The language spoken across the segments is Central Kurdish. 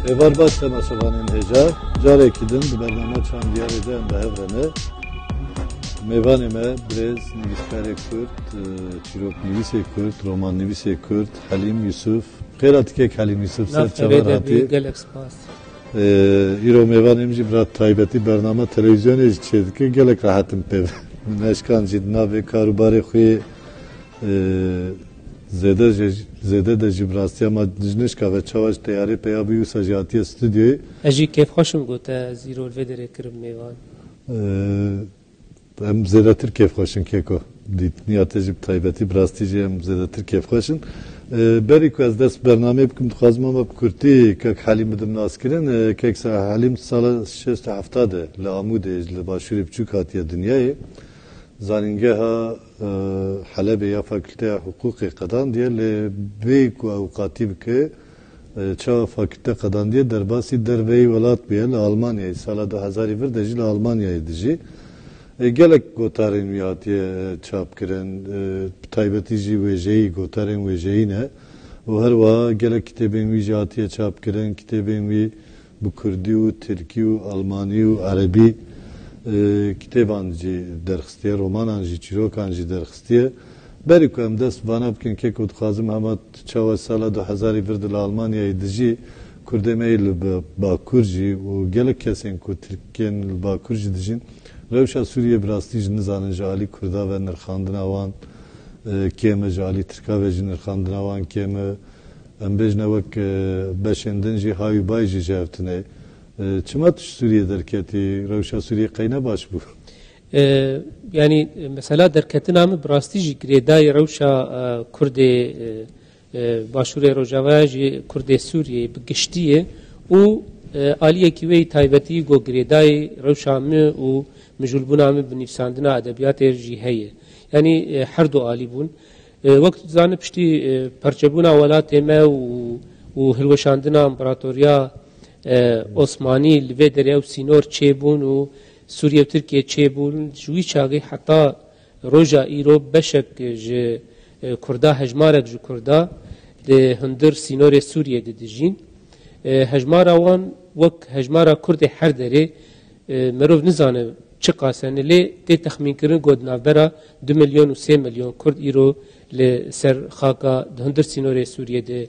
Evarbat temaşavanın heca, carekidin di bername çan diyarede em behevrene. Mevaneme brez nivîskare Kurd, çîroknivîsê Kurd, romannivîsê Kurd, Halim Yusuf. Xêratikek Halim Yusuf ser çavar hatî. Gelek spas. İro mevanem jî bira taybetî bername televizyonê jî çêdike gelek rahatim pêv. Neşkan jî navê karûbarê xwe zêde de jî bi rastiya me dijnişka ve çawa ji teyarê peya bû wisa jî hatiye stûdyoyê. Ez jî kêfxweşim got zîrol vê derê kirim mêvan. Em zêdetir kêfxweşin kêko. Dîtiniya te jî bi taybetî bi rastî jî em zêdetir kêfxweşin. Berî ku ez dest bernamê bikim dixwazim ama bi Kurtî kek Helîm bidim naskirin. Kek Helîm sala 670 de li Amûdê li başûrê biçûk hatiye dinyayê. Zanîngeha Helebê ya Fakülteya Hukûqê qedandiye lê vê ku ew qatî bike çawa fakülte qedandiye derbasî derveyî welat bûye li Almanyayê sala 2001 de jî li Almanyayê dijî. Gelek gotarên wî hatiye çapkirin, taybetî jî wêjeyî gotarên wêjeyî ne. û her wiha gelek kitêbên wî jî hatiye çapkirin, kitêbên wî bi Kurdî û Tirkî û Almanî û Erebî kitêban jî derxistiye, romanan jî, çîrokan jî derxistiye. Berî ku em dest vana bikin kek û dixwazim hema çawa sala 2001 de li Almanyayê dijî Kurdê me li Bakur jî û gelek kesên ku Tirkiyên li Bakur jî dijîn rewşa Sûriye bi rastî jî nizanin ji alî Kurda ve nirxandina wan kêm e ji alî Tirka ve jî nirxandina wan kêm e em bêjne wek beşên din jî havî bay jî ji hev tune. Çima tu Sûriye derketî rewşa Sûriye qeyne baş bû? Yani mesela derketina min bi rastî jî girêdayê rewşa Kurdê başûrê Rojavayê jî Kurdê Sûriyeyê bi giştî û aliyekî wê taybetî got girêdayê rewşa min û mijûlbûna min bi nivîsandina edebiyatê jî heye. Yani her du alî bûn. Wek tu dizanî piştî perçebûna welatê me û hilweşandina împaratoriya Osmanî li vê derê ew sînor çêbûn û Sûriye û Tirkiye çêbûn ji wî çaxê heta roja îro beşek ji Kurda hejmarek ji Kurda li hundir sînorê Sûriye de dijîn. Hejmara wan wek hejmara Kurdê her derê merov nizane çi qasene lê tê texmînkirin got navbera 2 milyon û 3 milyon Kurd îro li ser xaka di hundir sînorê Sûriye de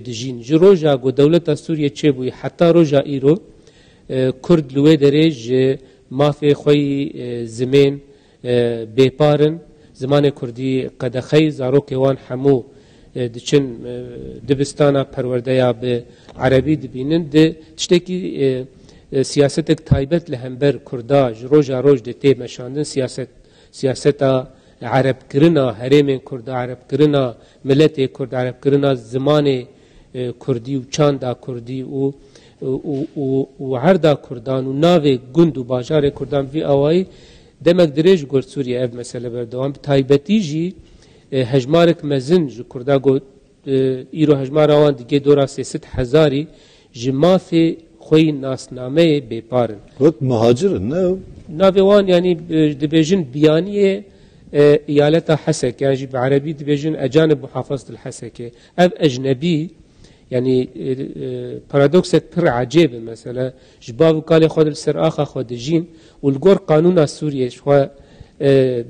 dijîn. Ji roja got dewleta Sûriye çêbûyê heta roja îro Kurd li wê derê ji mafê xwe zimên bêparin zimanê Kurdî qedexey zarokê wan hemû diçin dibistana perwerdeya bi Erebî dibînin di tiştekî siyasetek taybet li hember Kurda ji roja roj de tê meşandin siyaseta Erebkirina herêmên Kurda, Erebkirina milletê Kurd, Erebkirina zimanê Kurdî û çanda Kurdî û herda Kurdan û navê gund û bajarê Kurdan vî awayî demek dirêj got Sûriye ev mesele berdewam. Bi taybetî jî hejmarek mezin ji Kurda got îro hejmara wan dige dora 300,000 ji mafê xwe nasnameyê bêparin. Got muhacirin ne? Navê wan yani dibêjin biyaniyê eyaleta Hesek yani jî bi Erebî dibêjin ecanib muhafazet Hesekê. Ev ecnebî yani paradokset pir acêb e mesela ji bav û kalê xwe li ser axa xwe dijîn û li gor qanûna Sûriye xwe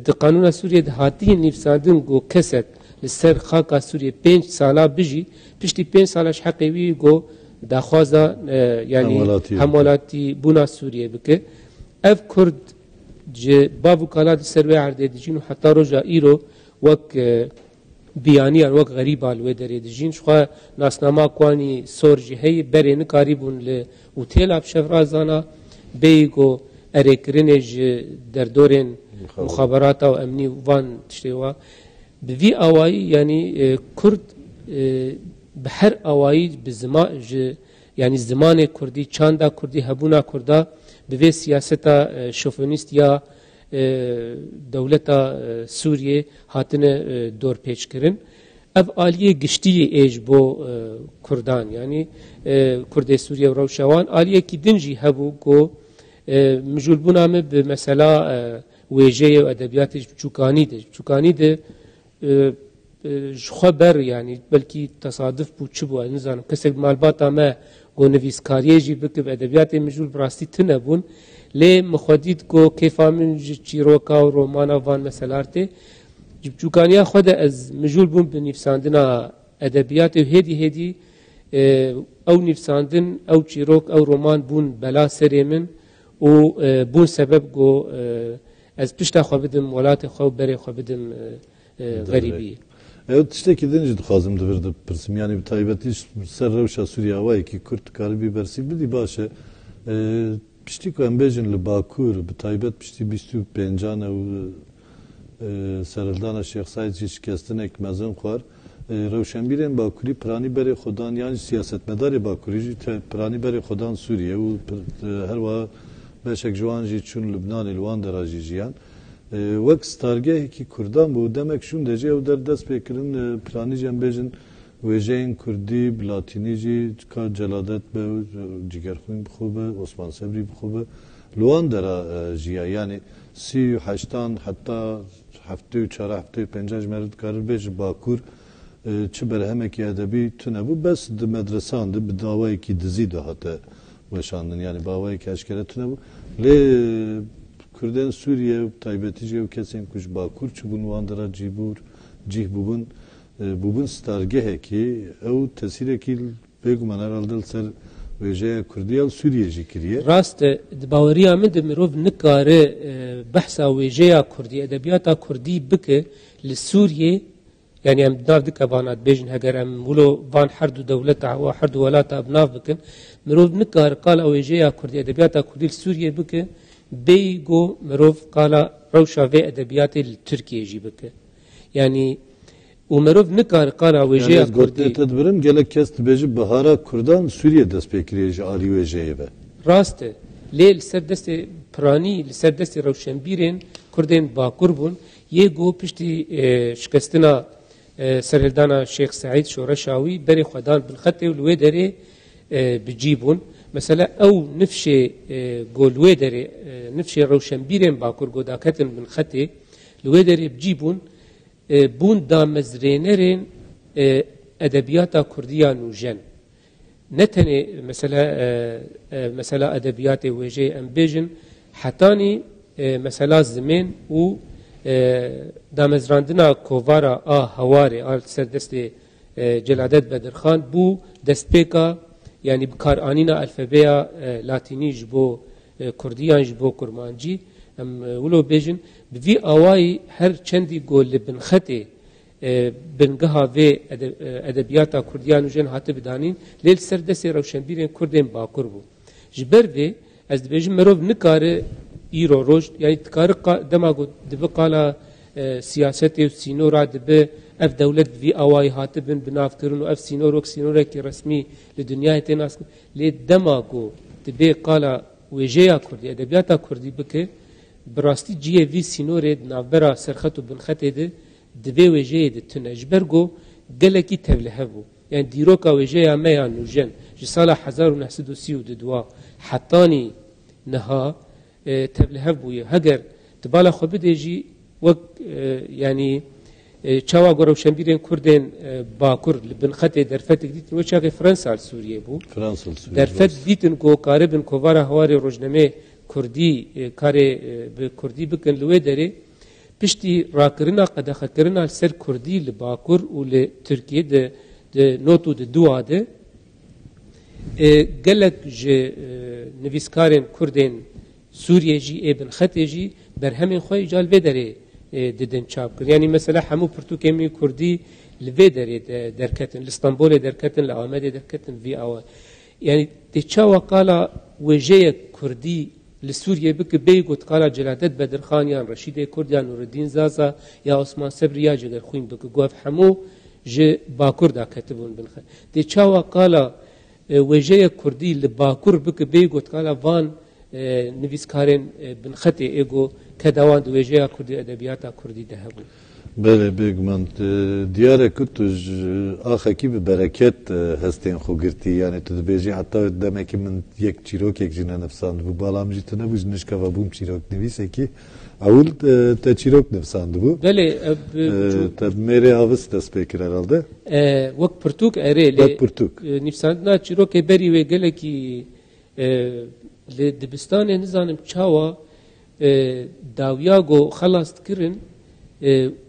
di qanûna Sûriye de hatiye nivîsandin got kesek li ser xaka Sûriye 5 sala bijî piştî 5 sala ji heqê wî got daxwaza yani hemwelatî bûna Sûriye bike. Ev Kurd ji bav û kala di ser wê erdê dijîn û heta roja îro wek biyaniyan wek xerîba li wê derê dijîn ji xwe nasnama kwanî sor jî heye berê nikarîbûn li û têla bi şevrazana bêyî got erêkirinê ji derdorên muxaberata û emnî van tiştê wa bi vî awayî yani Kurd bi her awayî bi ji yani zimanê Kurdî, çanda Kurdî, hebûna Kurda bi vê siyaseta şofinîst ya dewleta Sûriye hatine dorpêçkirin. Ev aliyê giştiyê ê ji bo Kurdan yani Kurdê Sûriye û rewşa wan aliyekî din jî hebû got mijûlbûna me bi mesela wêjeyê û edebiyatê ji biçûkanî de خبر يعني بلكي تصادف بو تشبو نزانم كسك مالباتا ما گو نویسکاریه جی بکب ادبیات مجول براستی تنبون لی مخودید کو کیفامن چیروکا و رومانا وان مسلارته جبچوکانیا خود از مجول بون بنفساندنا ادبیات هدی او نفساندن او چیروک او رومان بون بلا سریمن و بون سبب گو از پشتا خو بدم ولات خو بری خو بدم غریبی Evet işte ki denince dixwazim divirdi pirsim yani bir taybeti ser rewşa Sûriya wayê ki Kurd karibî bersî bidî baş e piştî ku em bêjin li Bakur bi taybet piştî 25 û serhildana Şêx Saîd jî şikestinek mezin xwar rewşenbîrên Bakurî piranî berê xwedan yan siyasetmedarê Bakurî jî piranî berê xwedan Sûriye û her wa beşek ji wan jî çûn Lubnanê li wan dera jî jiyan وەک ستارگەیەکی کوردان بوو دەمێک شوون دەجێ و دەست پێکردن پلانیجیان بێژن وێژەین کوردی بلاتینیجی کا جەلادەت بە جیگەرخوین بخۆ بە عوسمان سەبری بخۆ بە لوان دەرا ژیا یعنی 38 حتا هەفتە و چارە هەفتە و پێنجا ژمێرە دکار بێژ باکوور چ بەرهەمێکی ئەدەبی تونەبوو بەس مەدرساند bi dawayekî dizî de hate weşandin yani bawayekî eşkere tune lê Kurdên Sûriye taybetî jî ew kesên ku ji Bakur çibûn wan dera cih bûbûn stargehekî ew tesîrekî bêguman herhalde li ser wêjeya Kurdî ya Sûriye jî kiriye. Rast di baweriya min de mirov nikare behsa wêjeya Kurdî edebiyata Kurdî bike li Sûriye yani em nav dike van bêjin heger em wilo van her du dewleta wa her du welata nav bikin mirov nikare qala wêjeya Kurdî edebiyata Kurdî li Sûriye bike بيجو مروف قال روشا في ادبيات التركيه جيبك يعني ومروف نكار قال وجيه كردي تدبرن gelek kes tibeci bahara Kurdan Suriye dest pekiriye ali wejeye be راست ليل سردست براني سردست روشنبيرين كردين باكربون يجو بشتي شكستنا سرهلدانا شيخ سعيد شورشاوي بري خدان بالخطي والويدري بجيبون مثلا او نفشي قولويدري نفشي روشنبيرين باكور قوداكتن من خطي لويدري بجيبون بون دا مزرينرين ادبياتا كردية نوجن نتني مثلا ادبيات ويجي امبيجن حتاني مثلا زمين و دا مزراندنا كوفارا هواري سردست جلادت بدرخان بو دستبيكا yani bikar anina alfabeya latini jbo kurdiyan jbo kurmanci em ulo bejin bi awai her çendi gol bin khate bin gaha ve edebiyata kurdiyan jen hatı bidanin lel serdesi rawşenbirên kurdên bakur bu jber ve ez bejin merov nikare îro roj yani tikare dema got dibe qala siyasetê sînora dibe ev devlet vi away hatibin binavkirin û ev sînorekî resmî li dünyayê tê nas lê dema ku dibe qala wêjeya Kurdî edebiyata Kurdî bike bi rastî ciyê vî sînorê di navbera serxet û binxetê de divê wêjeyê de tune ji ber got gelekî tevlihev bû yani dîroka wêjeya me ya nûjen ji sala 1932 hetanî niha tevlihev bûye heger di bala xwe bide jî wek yani çawa gorewşenbîrên Kurdên Bakur li binxetê derfetek dîtin wê çaxê Fransa Sûriye bû derfet dîtin ku karibin kovara hawarê rojnamê Kurdî karê bi Kurdî bikin li wê derê piştî rakirina qedexekirina ser Kurdî li Bakur û li Tirkiye de not û di duwa de gelek ji nivîskarên Kurdên Sûriye jî ê binxetê jî berhemên xwe îcal vê derê didin çap kir yani mesela hemû pirtûkên Kurdî li vê derê derketin li İstanbulê derketin li Amedê derketin vî awa yani de çawa qala wêjeyek Kurdî li Sûriye bike bê got qala Celadet Bedirxan yan Reşîdê Kurd ya Nûreddîn Zaza ya Osman Sebri ya Cigerxwîn bike got hemû ji Bakur da ketibûn binxe de çawa qala wêjeyek Kurdî li Bakur bike bê got qala van nivîskarên binxetê ego kedawan di wêjeya Kurdî edebiyata Kurdî de hebû بله بگم دیاره که تو آخکی به برکت هستین خوگرتی یعنی تو دبیجی حتی دمه که من یک چیروک یک جنه نفساند بو بالام جیت نبوز نشکا و بوم چیروک نویسه کی اول تا چیروک نفساند بو بله تا میره آوس دست بکر herhalde وقت پرتوک اره وقت پرتوک نفساند نه چیروک بری و گله کی لدبستان نزانم چاوا داویاگو خلاص کرن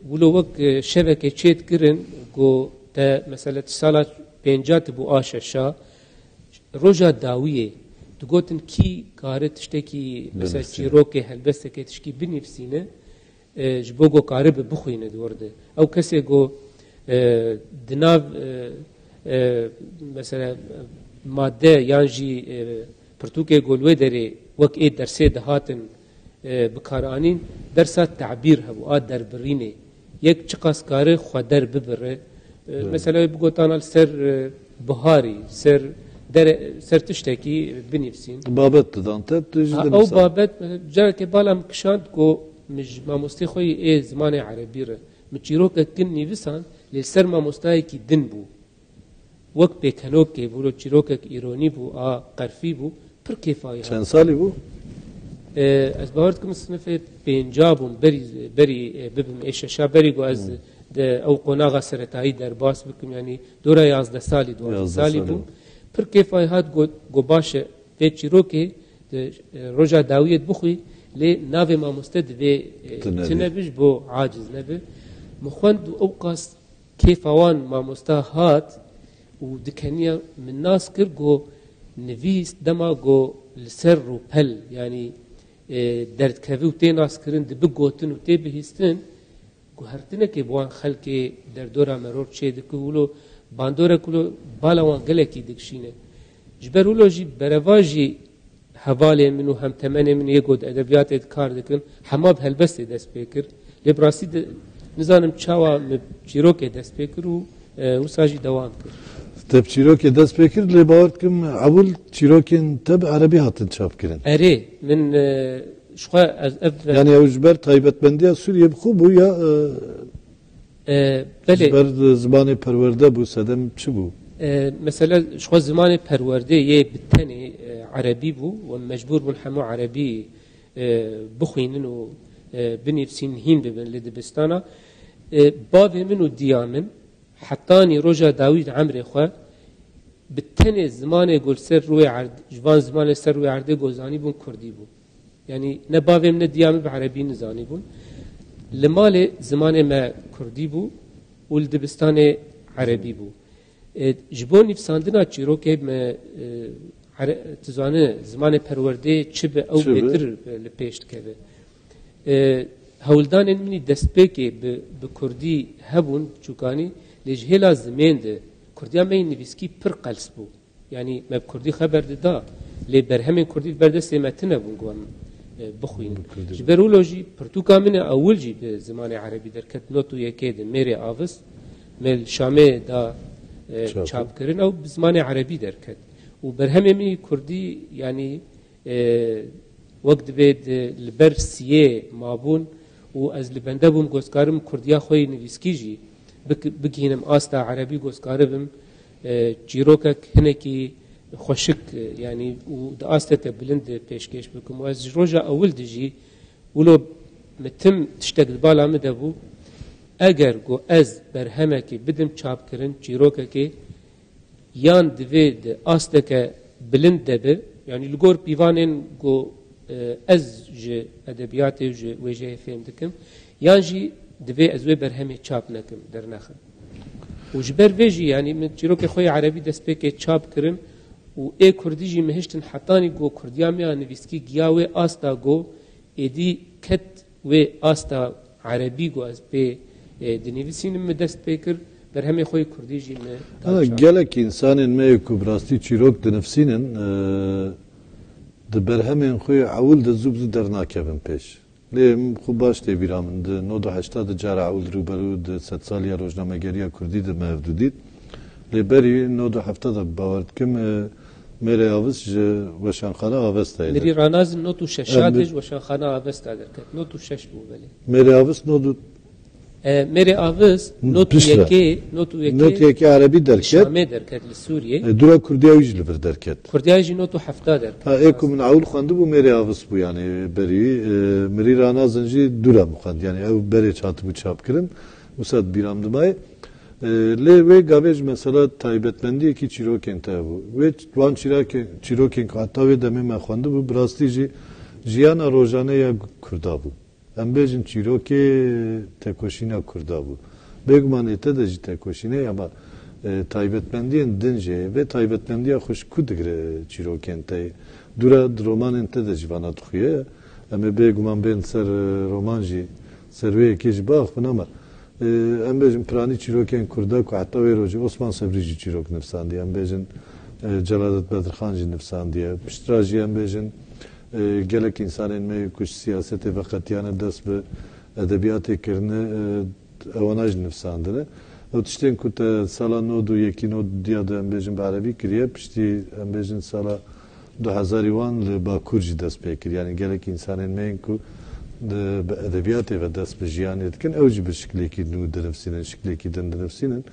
ولو وق شبكة چیت کرن گو تا مثلا سالا پنجات بو آششا روجا داویه تو گوتن کی کاره تشتکی مثلا چیروکه هلبسته که تشکی بنفسینه جبو گو کاره بخوینه دورده او کسی گو دناو مثلا ماده یانجی پرتوکه گلوه داره وق ای درسه دهاتن بکارانین درسات تعبیر هبو در برینه یک چقاس کاره خود در ببره مثلا بگوتانال سر بهاری سر تشتکی بنفسین بابت دانته او بابت جا که بالام کشاند کو مج ماموستی خوی ای زمان عربی ره مچیرو که کن نویسان لسر ماموستای کی دن بو وقت بکنوک که بولو چیروک ایرانی بو قرفی بو پر کفایی چند سالی بو از باورد کم صنف پنجابم بری ببم ایششا بری گو از او قناغ سرطایی در باس بکم یعنی دورا 11 سالی 12 سالی بوم پر کفای هات گو باشه به چیروکه روجا داویت بخوی لی ناو ماموسته دوی تنبش بو عاجز نبه مخوند او قاس کیفوان ماموسته هات و دکنیا من ناس کر گو نویس دما گو لسر رو پل یعنی درد کوي ته ناس کرن د بګوتن او ته بهستن کو هرتنه کې بوان خلک در دورا مرور چه د کولو باندوره کولو بالوان گله کې دکشینه جبرولوژی برواجی حواله منو هم تمنه من یگود ادبیات کار دکن حماب هلبست دست بکر لبراسی نزانم چاوا چیروک دست بکر و ساجی دوام کرد تب چیروکی دست بکر لبارد کم اول چیروکین تب عربی هاتن چاپ کرن اره من شخوا از yani Özber taybetmendiye Suriye bu bu ya Özber zamanı perverde bu sedem çi bu mesela şخوا zamanı perverde ye bitene Arabi bu ve mecbur bun hamu Arabi بخوینن و بنفسین هین ببن لدبستانا باب من و دیامن حتانی روجا داوید عمر خواه بتنه زمان گل سر روی عرد جوان زمان سر روی عرده گوزانی بون کردی بون یعنی نه باب من دیامن به عربی نزانی بون لمال زمان ما کردی بو و لدبستان عربی بو جبون نفساندنا چیرو که تزانه زمان پرورده چه به او بهتر لپیشت کرده هولدان منی دست که به کردی هبون چوکانی لجهلا زمین ده کردی هم این نویسکی پر قلس بو یعنی ما کردی خبر ده لی برهمین کردی برده سیمتنه بون گوان بخوین جبرولوژی پرتوکا من اول جی به زمان عربی در کت نوتو یکی ده میری آوس مل شامه دا چاپ کرن او زمان عربی در کت و برهم منی کردی یعنی وقت بید لبرسیه مابون و از لبنده بوم گوزکارم کردیا خوی نویسکی جی بگینم آستا عربی گوزکارم جیروکک هنکی خوشک یعنی و دا آستا تبلند پیشکش بکم و از روژا اول دجی ولو متم تشتک بالا مدبو اگر گو از برهمه که بدم چاپ کرن جیروککی یان دوید آستا که بلند دبه یعنی لگور پیوانین گو از جه ادبیات جه وجه فهم دکم یان جی دوی از وی برهمی چاپ نکم در نخم و جبر ویجی یعنی من چیرو که خوی عربی دست به که چاپ کرم و ای کردی جی مهشتن حتانی گو کردیامی نویسکی گیاوی آستا گو ایدی کت و آستا عربی گو از به دنویسینم دست به کر برهمی خوی کردی جی مه گلک انسان ما کبراستی چیروک دنفسینن د برهمین خوی اول د زوب در ناکبن پیش لیم خوب باش تی بیرامن د 980 جار اول رو برو د 100 سالی روزنامه‌گری کردی د موجودید لبری 970 باورد کم میره آوس وشانخانه آوس تایید میری راناز 906 وشانخانه آوس تایید کرد 906 بو ولی میره آوس 9 مری آویز نوت یکی عربی درکت شامه درکت لسوریه دورا کردیایش لبر درکت کردیایش نوتو هفته درکت ایکو من عول خونده بو مری آویز بو yani beri meri rana zenci dura mı khand yani ev beri çatı bu çap kirin usad biramdı bay le ve gavej mesela taybetmendi ki çiroken tabu ve van çiroken hatta ve deme me khonde bu brastici jiyana rojane ya kurda bu em bejin çiroke tekoşina kurda bu begman ete de tekoşine ama taybetmendiyen dince ve taybetmendiye hoş kudigre çiroken tay dura romanın te de jivana tkhuye ama begman ben ser romanji serve kiş bax ama em bejin prani çiroken kurda ku hatta ve roji Osman Sabrici çirok nefsandi em bejin Celalet Bedirxanji nefsandi piştraji em bejin gelek insanın me kuş siyasete ve katiyane dest be edebiyatı kirne avanaj nefsandine o tişten ku te sala nodu yeki nod diya da em bejin Arabi kiriye pişti em bejin sala 2001 li Bakurji dest pekir yani gelek insanın me ku edebiyatı ve dest be jiyan etkin evci bir şekleki nu denefsinin şekleki den denefsinin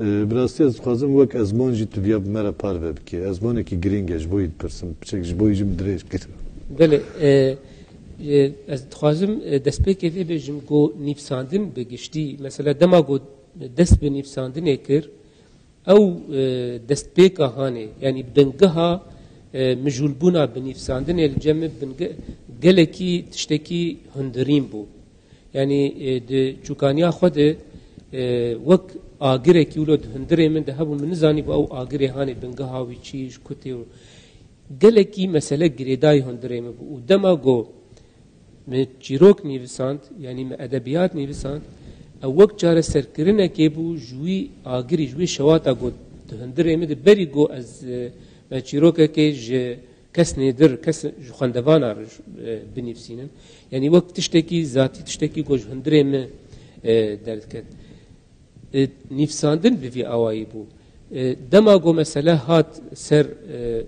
biraz tez xwazim wek ezmon jî tu viya bimere parve bike ezmonekî giring e ji bo yî dipirsim piçek ji bo yî jî min dirêj kir بله از دخوازم دستپێکێ vê bêjim got nîvsandin bi giştî mesela dema got dest bi nîvsandinê kir ew destpêka hanê yanî bingeha mijûlbûna bi nîvsandinê li cem gelekî tiştekî hundirîn bû yanî di çûkaniya xwe de wek agirekî wilo di hundirê min de hebû min nizanî bu ew agirê hanê bingeha wî çî ji kutê gelekî mesele girêdayî hundirê min bû û dema got me çîrok nivîsand yanî me edebiyat nivîsand ew wek care serkirinekê bû ji wî agirî ji wî şewata got di hundirê min de berî got ez me çîrokekê ji kes nêdir kes ji xwendevana binivîsînim yanî wek tiştekî zatî tiştekî got ji hundirê min derdiket nîvsandin bi vî awayî bû dema got mesele hat ser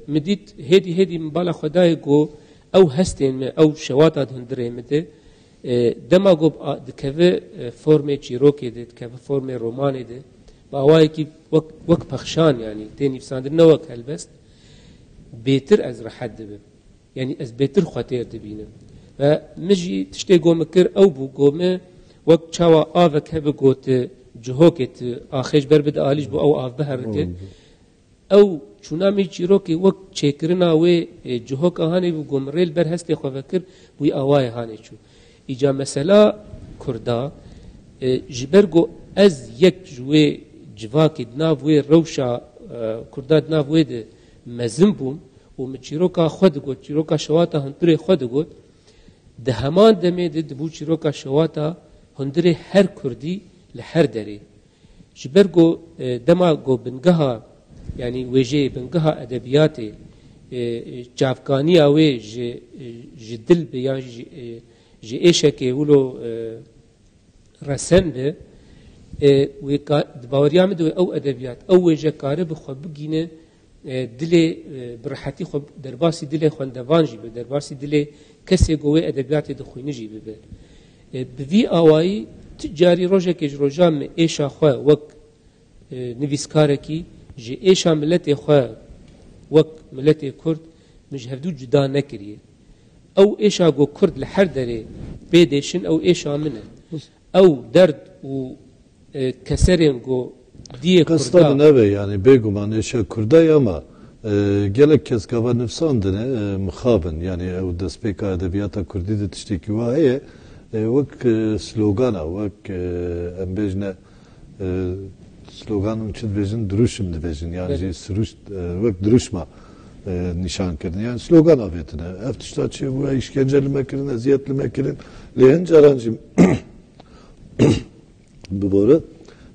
midît hêdî hêdî min bala xwedayê got ew hestên me ew şewata di hundirê min de dema got dikeve formê çîrokê de dikeve formê romanê de bi awayekî wek pexşan yanî tê nîvsandin ne wek helbest bêtir ez rehet dibim yanî ez bêtir xwe têr dibînim ve min jî tiştê got min kir ew bû got me wek çawa avek hebe got cihokê tu axêj ber bide alî ji bo ew av biherike ew çûnamê çîrokê wek çêkirina wê cihoka hanê bû got min rê li ber hestê xwe vekir wî awayê hanê çû îca mesela Kurda ji ber got ez yek ji wê civakê di nav wê rewşa Kurda di nav wê de mezin bûm û min çîroka xwe digot çîroka şewata hundirê xwe digot di heman demê de dibû çîroka şewata hundirê her Kurdî li her derê ji ber got dema got bingeha yanî wêjeyê bingeha edebiyatê çavkaniya wê ji dil be yan ji êşekê wilo resen be wê di baweriya min de ew edebiyat ew wêje kare bi xwe bigîne dilê bi rehetî xwe derbasî dilê xwendevan jî be derbasî dilê kesê got wê edebiyatê dixwînî jî bibe bi vî awayî ti carî rojekê ji rojan me êşa xwe wek nivîskarekî ji êşa milletê xwe wek milletê Kurd min ji hevdû cuda nekiriye ew êşa got Kurd li her derê bêdêşin ew êşa min e ew derd û keserên got diyê Kurda neve yani bêguman êşa Kurdayê ama gelek kes gava nifsandine mixabin yani ew destpêka edebiyata Kurdî de tiştekî wa heye wek slogana wek em bêjne sloganım çi dibêjin duruşum dibêjin yani jî sirûş wek duruşma nîşan kirin yani slogan avêtine ev tişta çi bûye îşkencelime kirin eziyetlime kirin lê hin caran jî bibore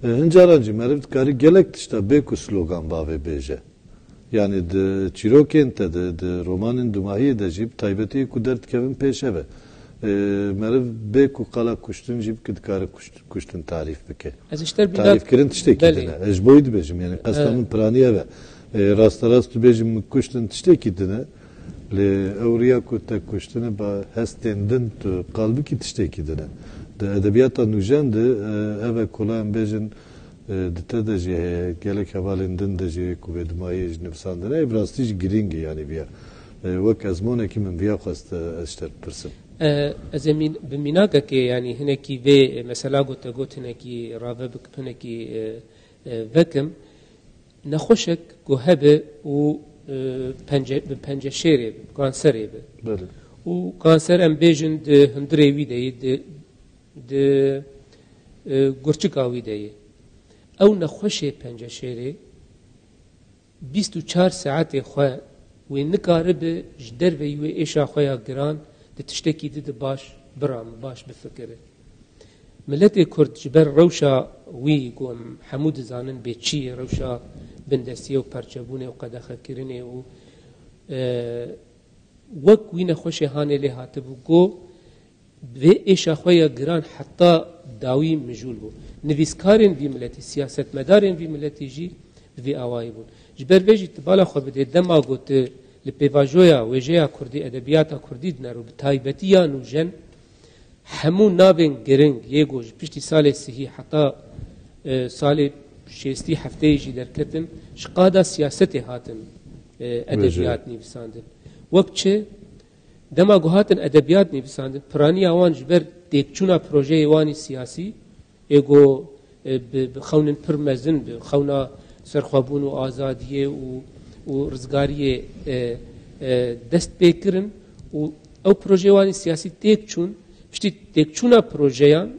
hin caran jî meriv dikarî gelek tişta bê ku slogan bavê bêje yani di çîrokên te di romanên dumahiyê de jî taybetî ku derdikevin pêşeve meriv bê ku qala kuştin jî dikare kuştin tarîf bike tarîf kirin tiştekî dine ez ji bo yî dibêjim yani qesda min piraniye ve rastarast tu bêjim min kuştin tiştekî dine lê ewriya ku te kuştine ba hestên din tu qalbikî tiştekî dine ده ادبیات نوجند اوه کلان بیجن دته دجی گلک حوالندن دجی کوبید مایج نفساندنه براستیج گرینگی یعنی بیا وک ازمونه کی من بیا خواست اشتر پرسم از امین بمیناگه که یعنی هنکی و مثلا گوت هنکی راوه بک هنکی وکم نخوشک گوهبه و پنجه شیره کانسره به بله و کانسر ام بیجن ده هندره وی ده گرچکاوی ده او نخوشه پنجه شیره 24 ساعت خواه و نکاره به جدر و یوی ایشا خواه گران ده تشتکی ده باش برام باش بفکره ملت کرد جبر روشا وی گوم حمود زانن به چی روشا بندسیه و پرچبونه و قدخه کرنه و وک وی نخوشه هانه لی هاته بو گو و ایشا خواه گران حتی داوی مجول بو نویسکارین وی ملتی سیاست مدارین وی ملتی جی وی آوائی بون جبر ویجی تبالا خو بده دما گوت لپیواجویا ویجیا کردی ادبیاتا کردی دنارو بتایبتیا نو جن همون نابین گرنگ یه گوش پشتی سال سهی حتی سال شیستی هفته جی درکتن شقادا سیاست هاتن ادبیات نیویساندن وقت چه دما گوهاتن ادبیات نیویساندن پرانی آوان جبر دیکچونا پروژه وانی سیاسی ایگو بخونن پرمزن بخونا سرخوابون و آزادیه و رزگاریه دست بکرن و او پروژه وانی سیاسی دیکچون پشتی دیکچونا پروژهان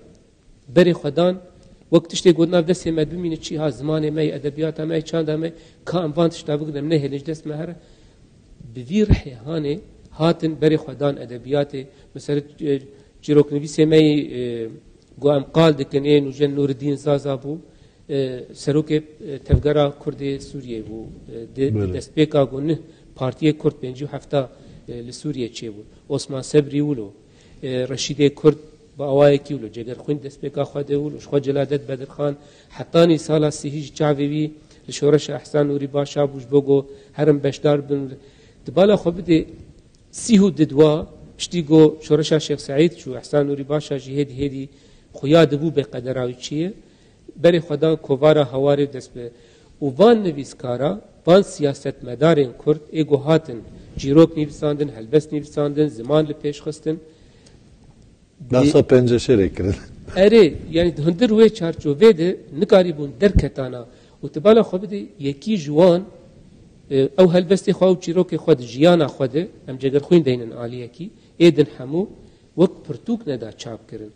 بری خودان وقتش تی گودنا دست مد ببینه چی ها زمان می ادبیات می چند می که اموان تشتا بگم نه هنج دست مهره بویر حیانه هاتن بری خودان ادبیات مثلا جیروک نویسی می گوام قال دکنه نوجن نور الدین زازابو سروک تفگرا کرد سوریه بو دست بیکا گونه پارتی کرد 57 لسوریه چه بود عثمان صبری ولو رشید کرد با آوای کی ولو جگر خوین دست بیکا خواده ولو شخوا جلادت بدرخان حتانی سالا سیهیج چاویوی لشورش احسان نوری باشا بوش بگو هرم بشدار بن دبالا خو بده سیهو ددوا پشتی گو شورش شیخ سعید شو احسان نوری باشا جهید هدی خویا دبو به قدراوی چیه بری خدا کووارا هواری دست به و وان نویسکارا وان سیاست مدارین کرد ایگو هاتن جیروک نویساندن هلبس نویساندن زمان لپیش خستن nasıl penceşere kirin اره یعنی هندر وی چارچوبه ده نکاری بون درکتانا و تبالا خو بده یکی جوان او هلبستی خو جیروک خود جیانا خود ام جگر خوین دینن عالیه کی ایدن همو وقت پرتوک ندا چاپ کرن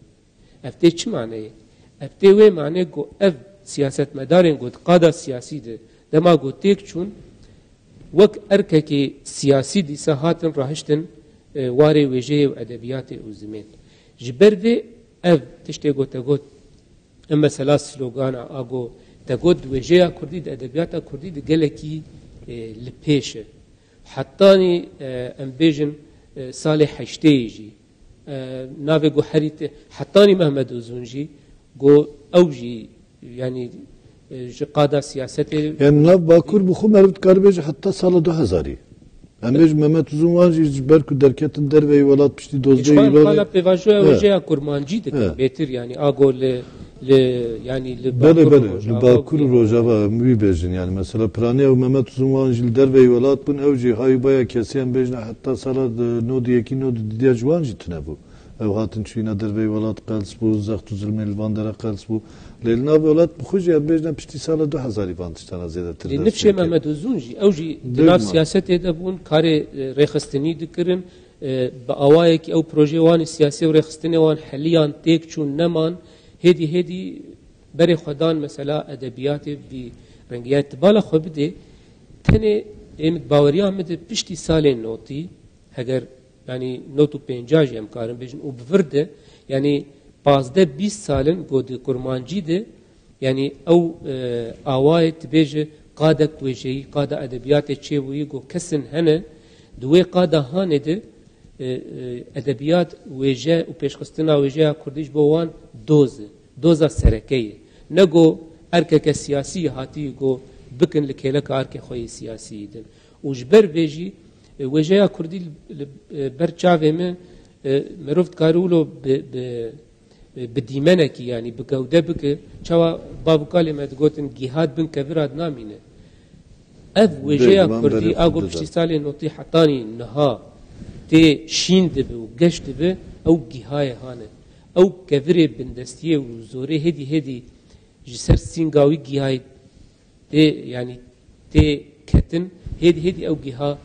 افته چی معنیه افته وی معنی گو اف سیاست مدارین گو قادا سیاسی ده دما گو تیک چون وک ارکه که سیاسی دیسا هاتن راهشتن واری ویجه و ادبیات و زمین جبر وی اف تشتی گو تگوت اما مثلا سلوگانا آگو تگوت ویجه کردی ده ادبیات کردی ده گلکی لپیشه حتانی ام بیجن سال هشته جی ناوی گو حریت حتانی محمد اوزونجی گو اوجی یعنی قادا سیاست yani nav bakur bu xumerut karbej hatta sala 2000 Amej Mehmet Uzunvan berku derketin derveyi velat pişti dozda yıllar. Kala pevajo evceya kurmancı de betir yani agole le yani le bakur rojava mübejin yani mesela Praniya Mehmet Uzunvan jil derveyi velat bun evci haybaya kesiyen bejne hatta sala nodi ki nodi diye juvan jitne bu. Ev hatın çuyna derveyi velat qals bu zaxtu zulmel vandara qals bu لنا ولات بخوجي بيجنا بشتي سالة 2000 فانتشتنا زيادة تردد لنفشي محمد وزونجي أوجي دناف سياسة دبون كاري ريخستني دكرن بأوايك أو بروجيوان السياسي وريخستني وان حاليا تيك چون نمان هدي بري خدان مثلا أدبيات برنجيات بالا خو بدي تاني امت باوريا مد بشتي سالين نوتي هگر يعني نوتو بينجاجي امكارن بيجن وبفرده يعني 15-20 سالن گودی کرمانجی ده یعنی او آوایت بیجه قاده کویجی قاده ادبیات چیویی گو کسن هنه دوی قاده هانه ده ادبیات ویجه و پیشخستنا ویجه کردیش بوان دوزا سرکیه نگو ارکه سیاسی هاتی گو بکن لکیلک ارکه خوی سیاسی دن وجبر بیجی ویجه کردی برچاوه من مروفت کارولو بدیمنه کی یعنی بگوده بک چوا باب کلمت گوتن جهاد بن کبراد نامینه اف وجه کردی اگو پشتی سال نوتی حتانی نها تی شین دبه و گشت دبه او جهای هانه او کبر بندستیه و زوره هدی جسر سینگاوی جهای تی یعنی تی کتن هدی او جها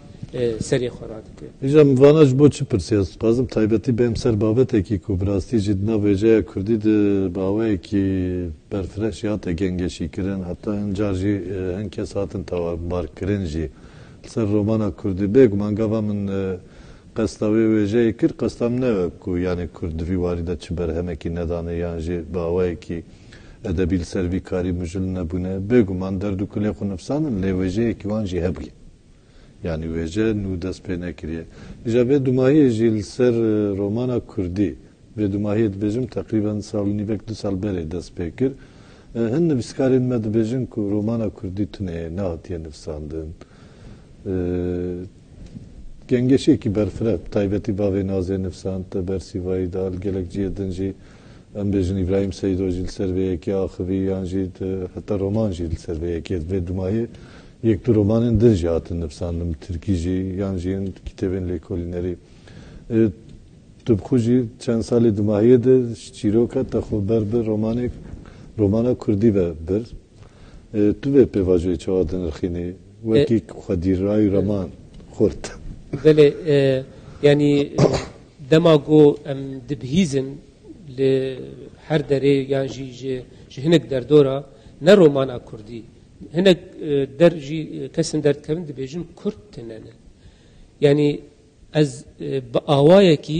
سری خوراد که. ایجا موانج بود چی پرسیاست؟ بازم تایبتی بهم سر بابته کی کو براستی جدنا وجه کردی د باوی کی برفرش یا تگنگشی کردن حتی انجارجی هنکس هاتن توار بار کرنجی سر رومانا کردی بگو من گفت من قصداوی وجه کر قصدام نه کو یعنی کردوی واریده چی برهمه کی ندانه یعنی باوی کی ادبیل سروی کاری مجل نبونه بگو من دردو کلی خو نفسانم لی وجه کی وانجی هبگی yani vece nu dest pê nekiriye. İja vê dumahiyê jî li ser romana Kurdî vê dumahiyê dibêjim teqrîben sal nîvek 2 sal berê dest pê kir. Hin nivîskarên me dibêjin ku romana Kurdî tune nehatiye nivîsandin. Gengeşekî berfireh taybetî bavê nazê nivîsand te bersîvayî dal gelek ciyê din jî em bêjin İbrahim Seydo jî li ser vê yekê axivî yan jî heta roman jî li ser vê yekê vê dumahiyê یک تو رومانın dınca hatın nefsandım Türkiye'ci yancıyın kitabın lekolineri tıbkhuji çend sali dumahiye de çiroka taxober bir romana Kurdi ve bir tu ve pevajoy çavadın rxini veki xadiray roman xort böyle yani demago em dibhizin le her dere yani jihinek derdora ne romana Kurdi هناك درجي كسن درد كمان دبيجن كرد تنانه يعني از بآوايا كي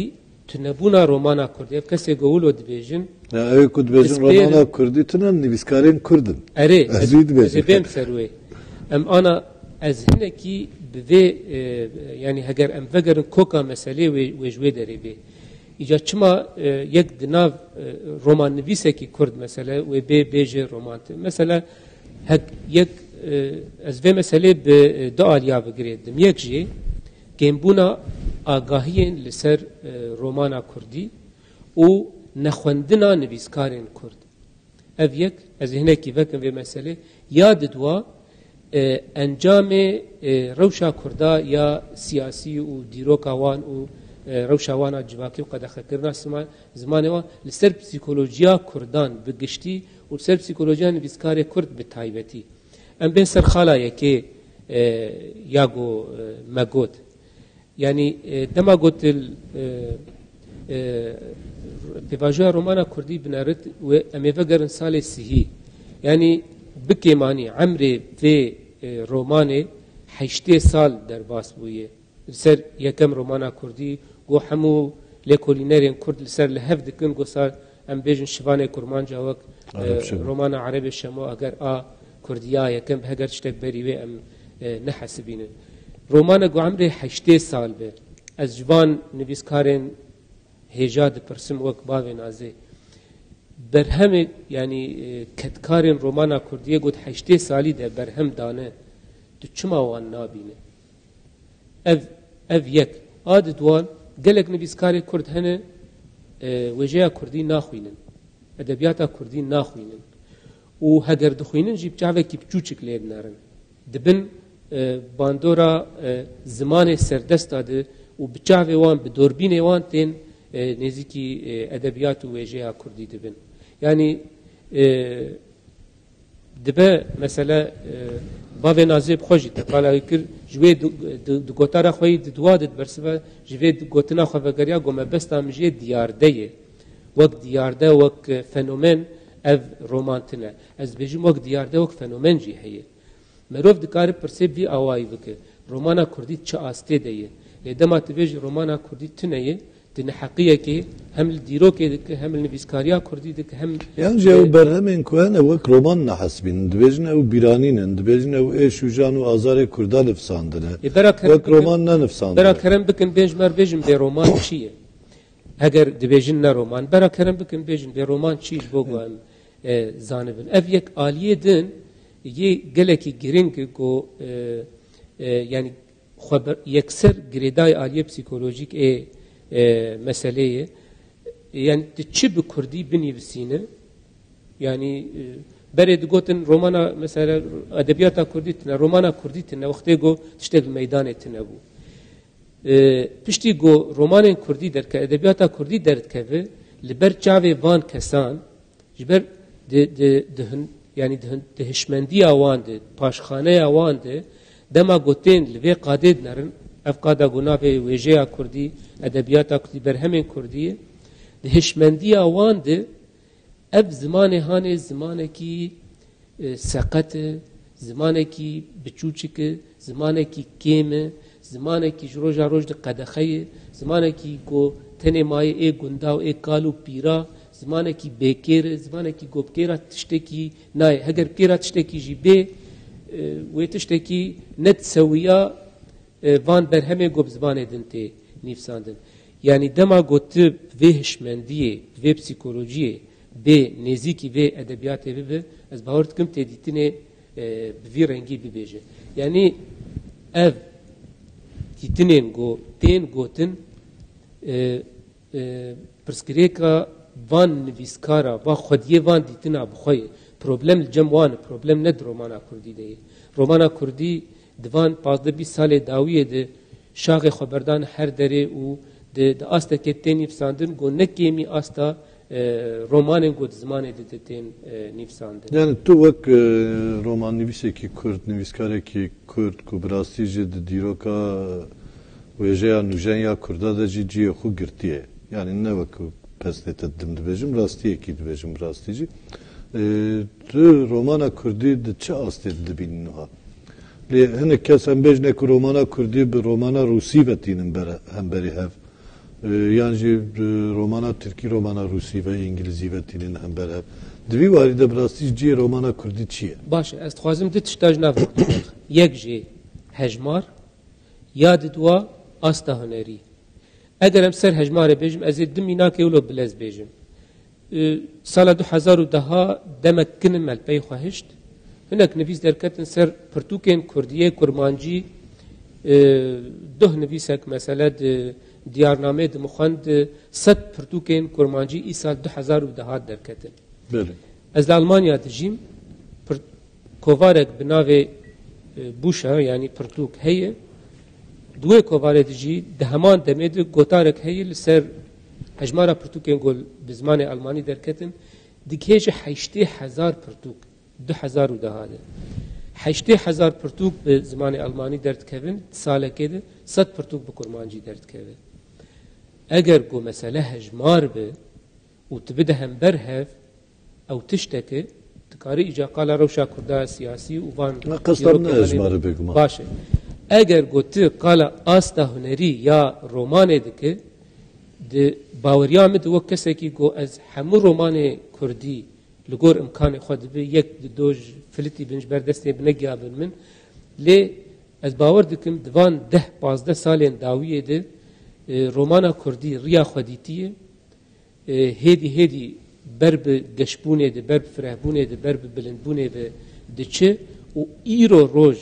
تنبونا رومانا كردي كسي قولو دبيجن اي كود بيجن رومانا كردي تنن نبيسكارين كردن اري ازيد بيجن بيم سروي ام انا از هناكي بذي يعني هجر ام فجر كوكا مسألة وجوي دربي إجا چما يك دناف رومان نبيسه كي كرد مثلا وبي بيجي رومان مثلا هک یک از به مسئله به دو آلیا بگیردم یک جی گمبونا آگاهی لسر رومانا کردی و نخوندنا نویسکارین کرد اف یک از هنه کی وکم به مسئله یاد دوا انجام روشا کردا یا سیاسی و دیروکاوان و روشاوانا جواکی و قدخه کرنا زمانه و لسر پسیکولوژیا کردان بگشتی و لسر پسیکولوژیا نویسکار کرد به تایبتی ام بین سر خالا یکی یاگو مگود یعنی دما گوت پیواژویا رومانا کردی بنارد و امی وگرن سال سیهی یعنی بکیمانی عمری و رومانه 8 سال در باس بویه لسر یکم رومانا کردی گو همو لکولینرین کرد لسر لحف دکن گو سال ام بیجن شوانه کرمان جاوک رومانا عربی شمو اگر کردیا یکم هگر شتک بریوه ام نحسبینه رومانا گو عمری 8 سال به از جوان نویسکارین هجاد پرسم وک باوی نازه برهم یعنی کتکارین رومانا کردیه گوت 8 سالی ده برهم دانه تو چما وان نابینه اف یک آد دوان گلک نویسکاری کرد هنه وجه کردی ناخوینن ادبیاتا کردی ناخوینن و هگر دخوینن جیب چاوه کی بچوچک لید نارن دبن باندورا زمان سردست داده و بچاوه وان بدوربین وان تین نزیکی ادبیات و وجه کردی دبن یعنی دبه مثلا باوی نازیب خوشی تقالا کر جوی دو گوتارا خوی دوادت برسفه جوی گوتنا خو وگریا گومه بستا مجی دیارده وک دیارده وک فنومن اف رومانتنه از بجیم وک دیارده وک فنومن جی هیه مروف دکار پرسیب وی آوائی وکه رومانا کردی چه آسته دیه لیدما تبیج رومانا کردی تنه دن حقیقه که هم الدیرو که هم النویسکاریا کردی دک هم yani jau berhemen kuan evak roman nahasbin dibejin ev biraninen dibejin ev şujan u azare kurdan efsandene vak roman ne efsandene bera kerem bikin bejmer bejin be roman çiye eğer dibejin ne roman bera kerem bikin bejin be roman çiye bogu em zanibin ev yek aliye din ye geleki giring go yani xaber yekser greday aliye psikolojik meseleye yani çi bi Kurdî binivîsîne yani berê digotin romana mesela edebiyata Kurdî tune romana Kurdî tune wextê got tiştek li meydanê tune bû piştî got romanên Kurdî derke edebiyata Kurdî derdikeve li ber çavê van kesan ji ber yani di hişmendiya wan de paşxaneya wan de dema gotên li vê qadê dinarin ev qada gunavê wêjeya Kurdî edebiyata Kurdî berhemên Kurdî di hişmendiya wan de ev zimanê hanê zimanekî seqet e zimanekî biçûçik e zimanekî kêm e zimanekî ji roja roj di qedexeyê zimanekî got tenê mayê ê gunda û ê kal û pîra zimanekî bêkêr e zimanekî got kêra tiştekî nayê heger kêra tiştekî jî bê wê tiştekî ne sewiya van berhemê got zimanê din tê nîvsandin yani dema got vê hişmendiyê vê psîkolojiyê bê nêzîkî vê edebiyatê bibe ez bawer dikim tê dîtinê bi vî rengî bibêje yani ev dîtinên got tên gotin pirsgirêka van nivîskara va xwediyê van dîtina bixwe ye problem li cem wan e problem ne di romana Kurdî de ye romana Kurdî di van 15-20 salê dawiyê de şaxê xweberdan her derê û di astekê tên nîvsandin got ne kêmî asta romanên got zimanê de tên nîvsandin yani tu wek roman nivîsekî Kurd nivîskarekî Kurd ku bi rastî jî di dîroka wêjeya nûjenya Kurda de jî ciyê xwe girtiye yani ne wek pestê te dim dibêjim rastiyekî dibêjim bi rastî jî tu romana Kurdî di çi astê dibînin niha lê hinek kes em bêjne ku romana Kurdî bi romana Rûsî vetînin hemberî hev yani jî romana Tirkî romana Rûsî ve İngilîzî vetînin hember hev di vî warî de bi rastî ciyê romana Kurdî çi ye baş ez dixwazim di tişta ji nav yek jê hejmar ya di dua asta hunerî eger em ser hejmarê bêjim ez ê di mînakê wilo bilez bêjim sala 2010 demek kinim melpeyê xwe hişt hinek nivîs derketin ser pirtûkên Kurdiyê kurmancî duh nivîsek mesela diyarnamê dimixwend 100 pirtûkên kurmancî îsal 2010 derketin ez li Almanya dijîm kovarek bi navê bûşa yani pirtûk heye دوی کووارê dijî di heman demê de gotarek heye li ser hejmara pirtûkên gol bi zimanê Almanî derketin dikêje 80,000 pirtûk 2010 de 80,000 pirtûk bi zimanê Almanî derdikevin salekê de 100 pirtûk bi kurmancî derdikeve eger got mesele hejmar be û tu bide hember hev ew tiştekê dikarî îca qala rewşa Kurda siyasî û van qestan ne hejmarê bêguma baş e eger gotu qala asta hunerî ya romanê dike di baweriya min di wek kesekî got ez hemû romanê Kurdî li gor imkanê xwe dibe yek di doj filîtî bin ji ber destê binegiyabin min lê ez bawer dikim di van 10-15 salên dawiyê de romana Kurdî riya xwe dîtiye hêdî hêdî ber bi geşbûnê de ber bi firehbûnê de ber bi bilindbûnê de diçe û îro roj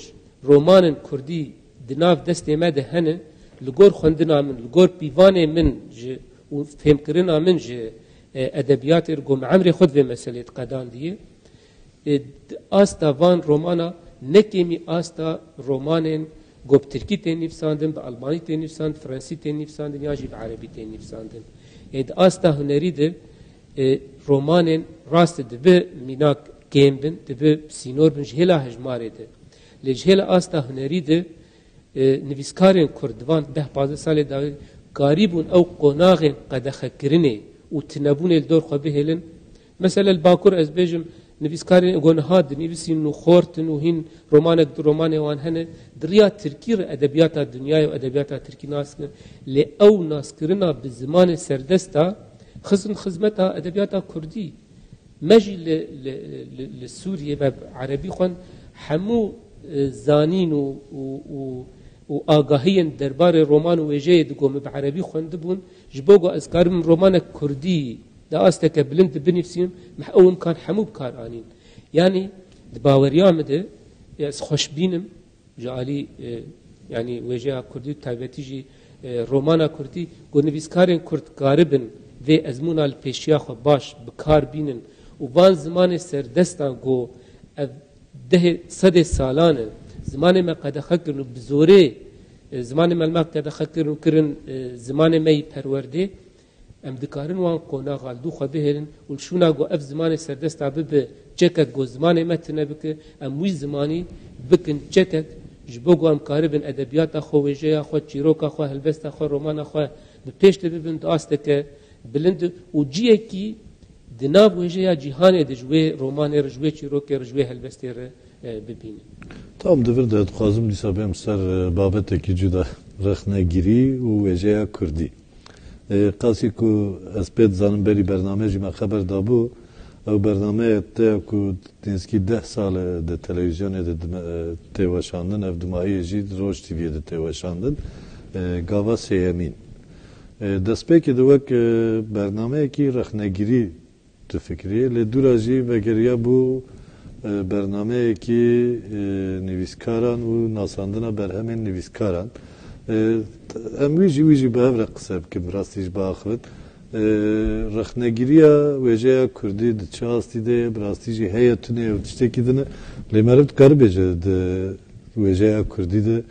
romanên Kurdî di nav destê me de hene li gor xwendina min li gor pîvanê min ji û fêmkirina min ji edebiyatê got me emrê xwe vê meselê diqedandiye asta van romana nekêmî asta romanên got bi Tirkî tên nîvsandin bi Almanî tên nîvsandin Fransî tên nîvsandin ya jî bi Erebî tên nîvsandin di asta hunerî de romanên rast dibe mînak kêm bin dibe sînor bin ji hêla hejmarê de lê ji hêla asta hunerî de nivîskarên Kurd van 10-15 salê dawî karî bûn ew qonaxên qedexekirinê û tinebûnê li dor xwe bihêlin mesela li Bakur ez bêjim nivîskarên gonha dinivîsîn û xortin û hîn romanek di romanê wan hene di riya Tirkî re edebiyata dunyayê û edebiyata Tirkî naskirin lê ew naskirina bi zimanê serdesta xizin xizmeta edebiyata Kurdî me jî li Sûriye ve Erebî xwen hemû zanîn û agahiyên derbarê roman û wêjeyê digot me bi Erebî xwendibûn ji bo got ez karim romanek Kurdî da asteke bilind binivîsim me ew imkan hemû bikar anîn yani di baweriya me de ez xweşbînim ji alî yani wêjeya Kurdî taybetî jî romana Kurdî got nivîskarên Kurd karibin و ازمونا الپیشیا خو باش بکار بینن و وان زمان سردستان گو ده صد سالان زمان ما قد خکرن بزوره زمان ما قد خکرن کرن زمان ما پرورده ام دکارن وان قونا غالدو خو بهرن و شونا گو اف زمان سردستا به چکک گو زمان ما تنبک ام وی زمانی بکن چکک جبوگو ام کاربن ادبیات خو وجه خو چیروکا خو هلبستا خو رومان خو بپیش ببن داسته که بلند و جیه کی دناب وجه جهان دجوی رومان رجوی چیروک رجوی هلبستی ببین Tam devir de xwazim dîsa bêm ser babetekî cuda rexnegirî û wêjeya Kurdî. Qasî ku ez pê dizanim berî bername jî me xeber dabû, ew bername te ku nêzîkî 10 sal de televizyonê de tê weşandin, ev Dumayê jî Roj TV'ye de tê weşandin, gava sêyemîn. Destpêkê de wek bernameyekî rexnegirî tu fikiriye, lê dûra jî vegeriya bû bernameyekî nivîskaran û nasandina berhemên nivîskaran. Em wî jî bi hev re qise bikim rastî ji biaxivin. Rexnegiriya wêjeya Kurdî di çi hastî de ye, bi rastî jî heye tunê ew tiştekî dine. Lê meriv dikaribêje di wêjeya Kurdî de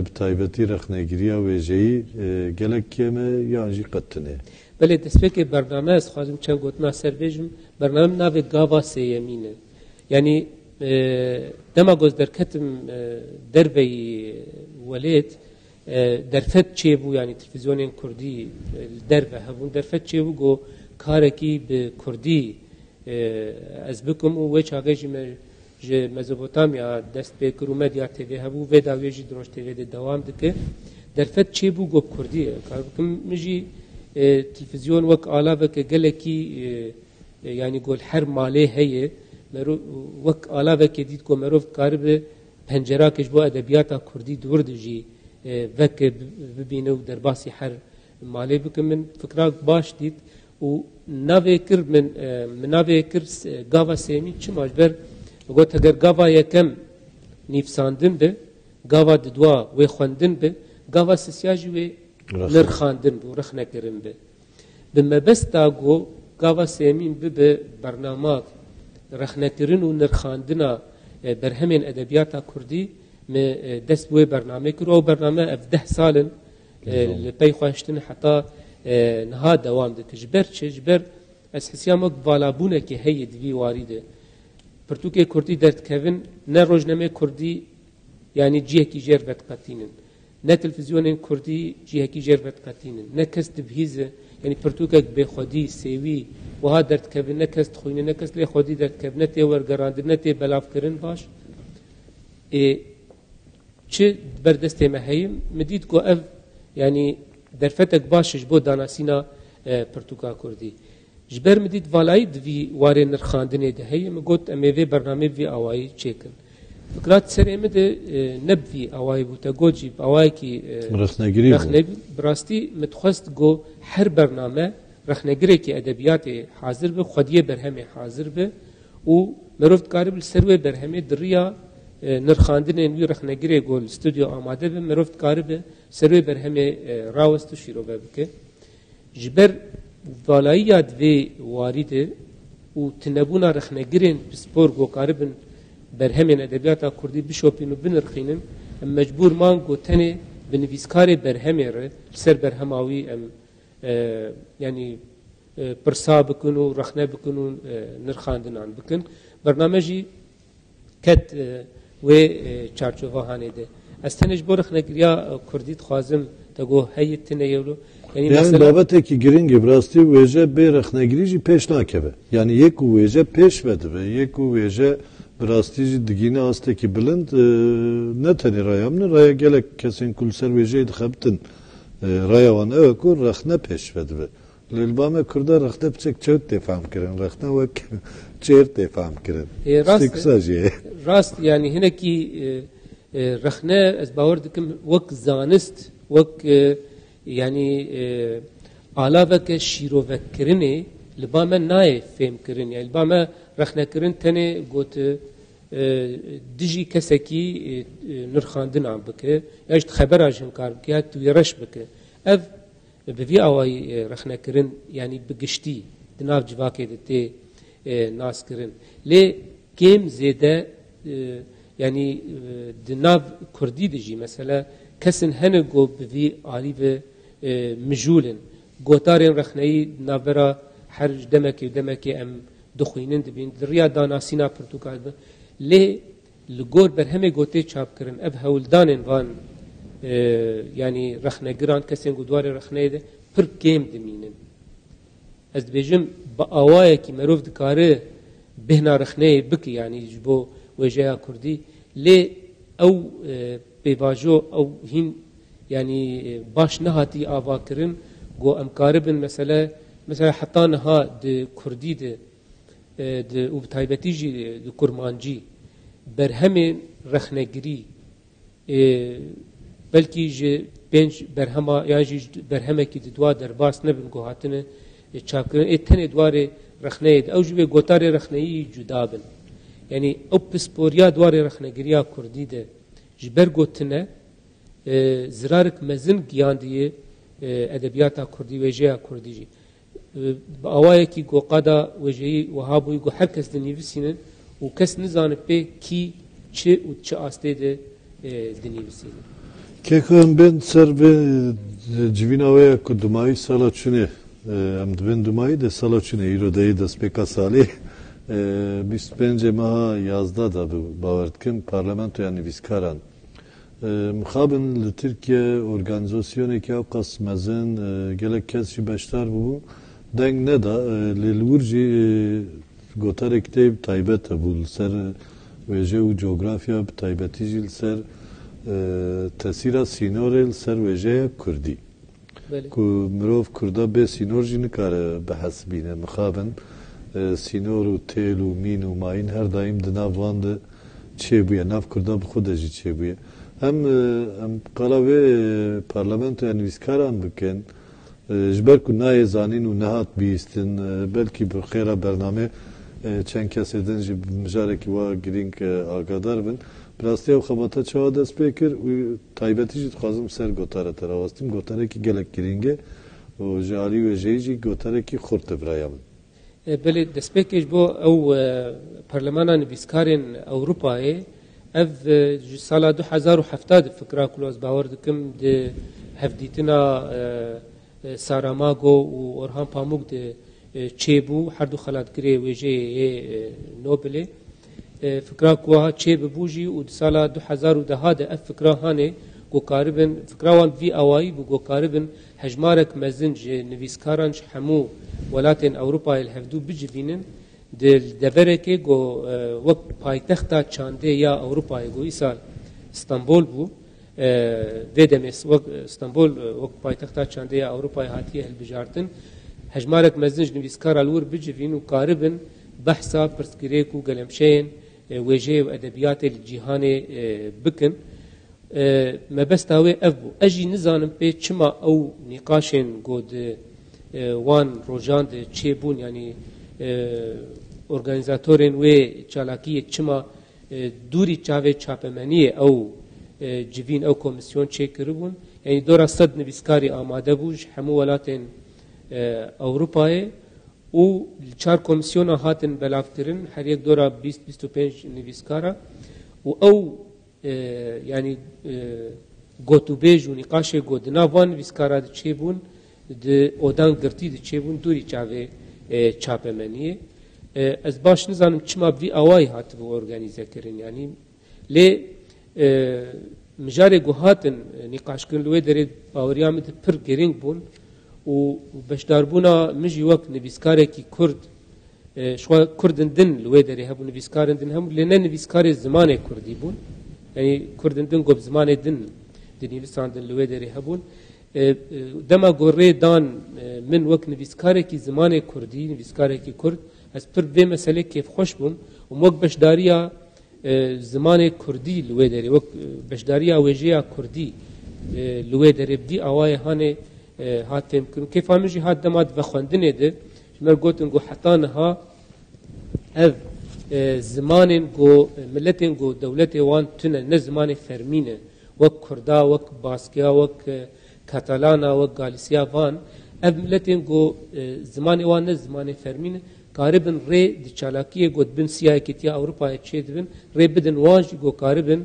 bi taybetî rexnegiriya wêjeyî gelek kêm e yan jî qet tunê. Belê destpêkê bername ez xwazim çend gotina ser bêjim, bername navê gava sêyemîn e. Yani dema goz derketim derveyî welêt derfet çêbû yani televizyonên Kurdî derve hebûn derfet çêbû got karekî bi Kurdî ez bikim û wê çavê jî me ji Mezopotamya dest pê kir û Medya TV hebû vê dawê jî Roj TV de dewam dike derfet çêbû got Kurdî ye kar bikim min jî televizyon wek alaveke gelekî yani gol her malê heye وک علاوه که دید که مروف کاری به پنجره کش با ادبیات کردی دور دجی وک ببینه و در باسی هر مالی بکن من فکرات باش دید و نوی کر من نوی کر گاوا سیمی چه مجبر گوت اگر گاوا یکم نیفساندن به گاوا ددوا و خواندن به گاوا سیاجی و نرخاندن به رخ نکرن به به مبستا گو گاوا سیمین به برنامه رخنکرین و نرخاندنا برهمین ادبیات کردی می دست بوی برنامه کرد و برنامه اف 10 سال لپی خواشتن حتی نها دوام ده تجبر چجبر از حسیامک والابونه که هی دوی واریده پرتوکه کردی درد کهون نه روزنامه کردی یعنی جیه کی جر وقت قطینن نه تلویزیون کردی جیه کی جر وقت قطینن نه کس دبهیزه یعنی پرتوکه به خودی سیوی و ها درد کهون نکست خوینه نکست لی خودی درد کهون نتی ورگراند نتی بلاف کرن باش چه بردست مهیم مدید کو اف یعنی درفتک باشش بود داناسینا پرتوکا کردی جبر مدید والای دوی واره نرخاندنه ده هیم گوت امیوه برنامه وی آوایی چیکن فکرات سر امده نبوی آوایی بوتا گو جیب آوایی کی رخنگیری براستی متخواست گو هر برنامه رخنگری که ادبیات حاضر به خودیه برهمه حاضر به و مروفت کاربل سروه برهمه دریا نرخاندن وی رخنگری گل استودیو آماده به مروفت کاربه سروه برهمه راوست شیرو بکه جبر والایات وی وارده و تنبونا رخنگرین سپور گو کاربن برهمه ادبیات کردی بشوپین و بنرخینن مجبور مان گو تنه بنویسکار برهمه ر سر برهماوی yani pırsa bükün و رخنه bükün و نرخاندنان bükün برنامجی کت و چارچوبه هانیده از تنش بر رخنگریا کردیت خوازم تگو هیت نیولو yani babeteki giringe brasti veje be rexnegirici peş nakebe yani yek veje peş vedbe yek veje brasti digine asteki bilind ne tani rayamne raya gelek kesin kulser veje dxabtin rayavan ekur rexne peş vedbe lilbame kurda rexne pçek çöt defam kirin rexne ve çert defam kirin rast yani hineki rexne ez bawer dikim vek zanist vek yani alave şiro vekirine libame nae fem kirin yani libame rexne kirin tane got diji keseki nurxandin am bike ya işte haber ajin kar ki tu yaraş bike ev بوی آوای رخنه کرن یعنی بگشتی دناف جواکه دته ناس کرن لی کم زیده یعنی دناف کردی دجی مثلا کسن هنه گو بوی آلی و مجولن گوتارن رخنهی نابرا هر دمکی ام دخوینن دبین دریا داناسینا پرتوکال لی لگور بر همه گوته چاپ کرن اب هولدانن وان یعنی رخنه گران کسین گودوار رخنه ده پر کم دمینن از بیجم با آوائه که مروف دکاره بهنا رخنه بکی یعنی جبو وجه کردی لی او بیواجو او هین یعنی باش نهاتی آوا کرن گو امکاربن مثلا حتی نها ده کردی ده او بتایبتی جی ده کرمانجی بر همه رخنگری بلکی جه پنج برهما یا جه برهمه کی دوا درباس نبن گوهاتنه چاکرن اتنه دواره رخنه او جه گوتار رخنهی جدا بن یعنی او پسپوریا دواره رخنگریا کردی ده جبر گوتنه زرارک مزن گیاندیه ادبیات کردی وجه کردی جی با آوائه کی گو قادا وجهی وهابوی گو هر کس دنیویسینن و کس نزانه به کی چه و چه آسته ده دنیویسینن که هم ben ser ve civinaoya ku dumayı sala çune am dben dumayı de sala çune irodayı da speka sali biz bence maha yazda da bavartkim parlamento yani viskaran mukhabın Türkiye organizasyonu ki avkas mezin gelek kez başlar bu deng ne da lilurji gotarek te taybet bul ser ve jeo coğrafya taybetijil ser تاثیر سینورل سر وجه کردی کو مروف کردا به سینور جی نکاره به حسبینه مخابن سینور و تیل و مین و ماین هر دایم دناوان ده چه بویه ناف کردا به خود جی چه بویه هم قلاوه پارلمانتو yani viskaran بکن جبر کو نای زانین و نهات بیستن بلکی بخیره برنامه چند کس ادن جی مجاره کی وا گرینگ آگادار بن براستی او خباتا چه دست بکر و تایبتی جد خواستم سر گوتاره تراواستیم گوتاره کی گلک گرینگه و جاری و جیجی گوتاره کی خورد برایم بله دست بکش با او پارلمانان بیسکارن اروپای اف سال 2070 فکر کلاس باور دکم ده هفدیتنا ساراماگو و اورهان پاموک ده چیبو هر دو خلات گری ویجه نوبله فکر کوها چه ببوجی و سال 2010 اف فکر هانه گو کاربن فکروان وی اوایی بو کاربن هجمارک مزنج نویسکاران همو ولاتن اروپا الهفدو بجوینن دل دبرکه گو وک پایتختا چانده یا اروپا گو ایسال استانبول بو ودمس وک استانبول وک پایتختا چانده یا اروپا هاتیه البجارتن هجمارک مزنج نویسکار الور بجوین و کاربن بحثا پرسکریک و گلمشین وجه و ادبیات الجهان بکن ما بس تاوي ابو اجي نزانم به چما او نقاشن گود وان روجان de چيبون يعني organizatorin و چالاکی چما دوری چاوه چاپمنی او جوین او کمیسیون چه کربون یعنی دورا صد نویسکاری آماده بوش همو ولاتن اروپای او چهار کمیسیون هاتن بلافترن هر یک دورا 20-25 نویسکارا و او yani gotubej u niqaşe godina van viskara de çebun de odan girti de çebun duri çave çapemeniye ez baş nizanim çima vi avay hat bu organize kirin yani le mijare guhatin niqaşkin lwe dere bavriyam de pir gering bun u beşdarbuna miji wak neviskare ki kurd şu kurdin din lwe dere habu neviskarin din hem le ne neviskare zamane kurdi bun yani Kurdin din gob zamanı din dinivistan din lüve deri hebun dema gorre dan min vak neviskare ki zamanı Kurdi neviskare ki Kurd az pir ve mesele kef hoş bun و مok beşdariya zamanı Kurdi lüve deri vak beşdariya vejiya Kurdi lüve deri di avay hane hatem kun kefamiji hat demat ve xwendinê de mer gotin go hatanha ev زمانن گو ملتن گو دولت وان تنه نه زمان فرمینه وک کردا وک باسکیا وک کاتالانا و گالیسیا وان ev milletin go zamanê wan ne zamanê fermîn karibin rê di çalakiyê got bin siyasetiya Avrupayê çêdibin rê bidin wan jî go karibin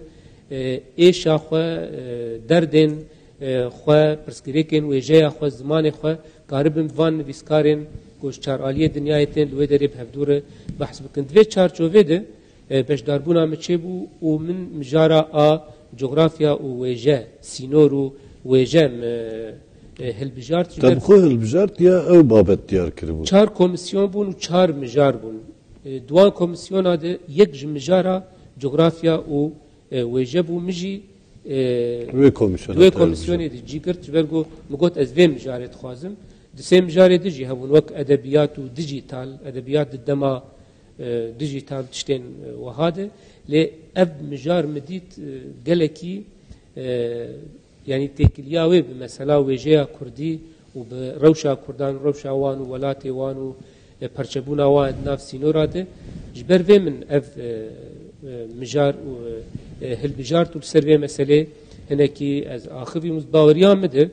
êşa xwe derdên xwe pirsgirêkên wêjeya xwe zamanê xwe karibin van nivîskarên goşçaraliyê dinyayê tên li wê derê bi hevdûre behs bikin. Divê çarçovê de beşdarbûna min çêbû û min mijara a coğrafya û wêje sînor û wêje hilbijart Tabxu hilbijart ya ew babet diyar kiribû. Çar komisyon bûn û çar mijar bûn. Duan komisyona de yek ji mijara coğrafya û wêje bû min jî Wê komisyonê de cî kir ji ber got min got ez vê mijarê dixwazim. Di sê mijarê de jî hebûn wek edebiyat û dijital edebiyat di dema dijital tiştên wiha de lê ev mijar min dît gelekî yani têkiliya wê bi mesela wêjeya Kurdî û bi rewşa Kurdan rewşa wan û welatê wan û perçebûna wan di nav sînora de ji ber vê min ev mijar û hilbijart û li ser vê meselê hinekî ez axivî baweriya min de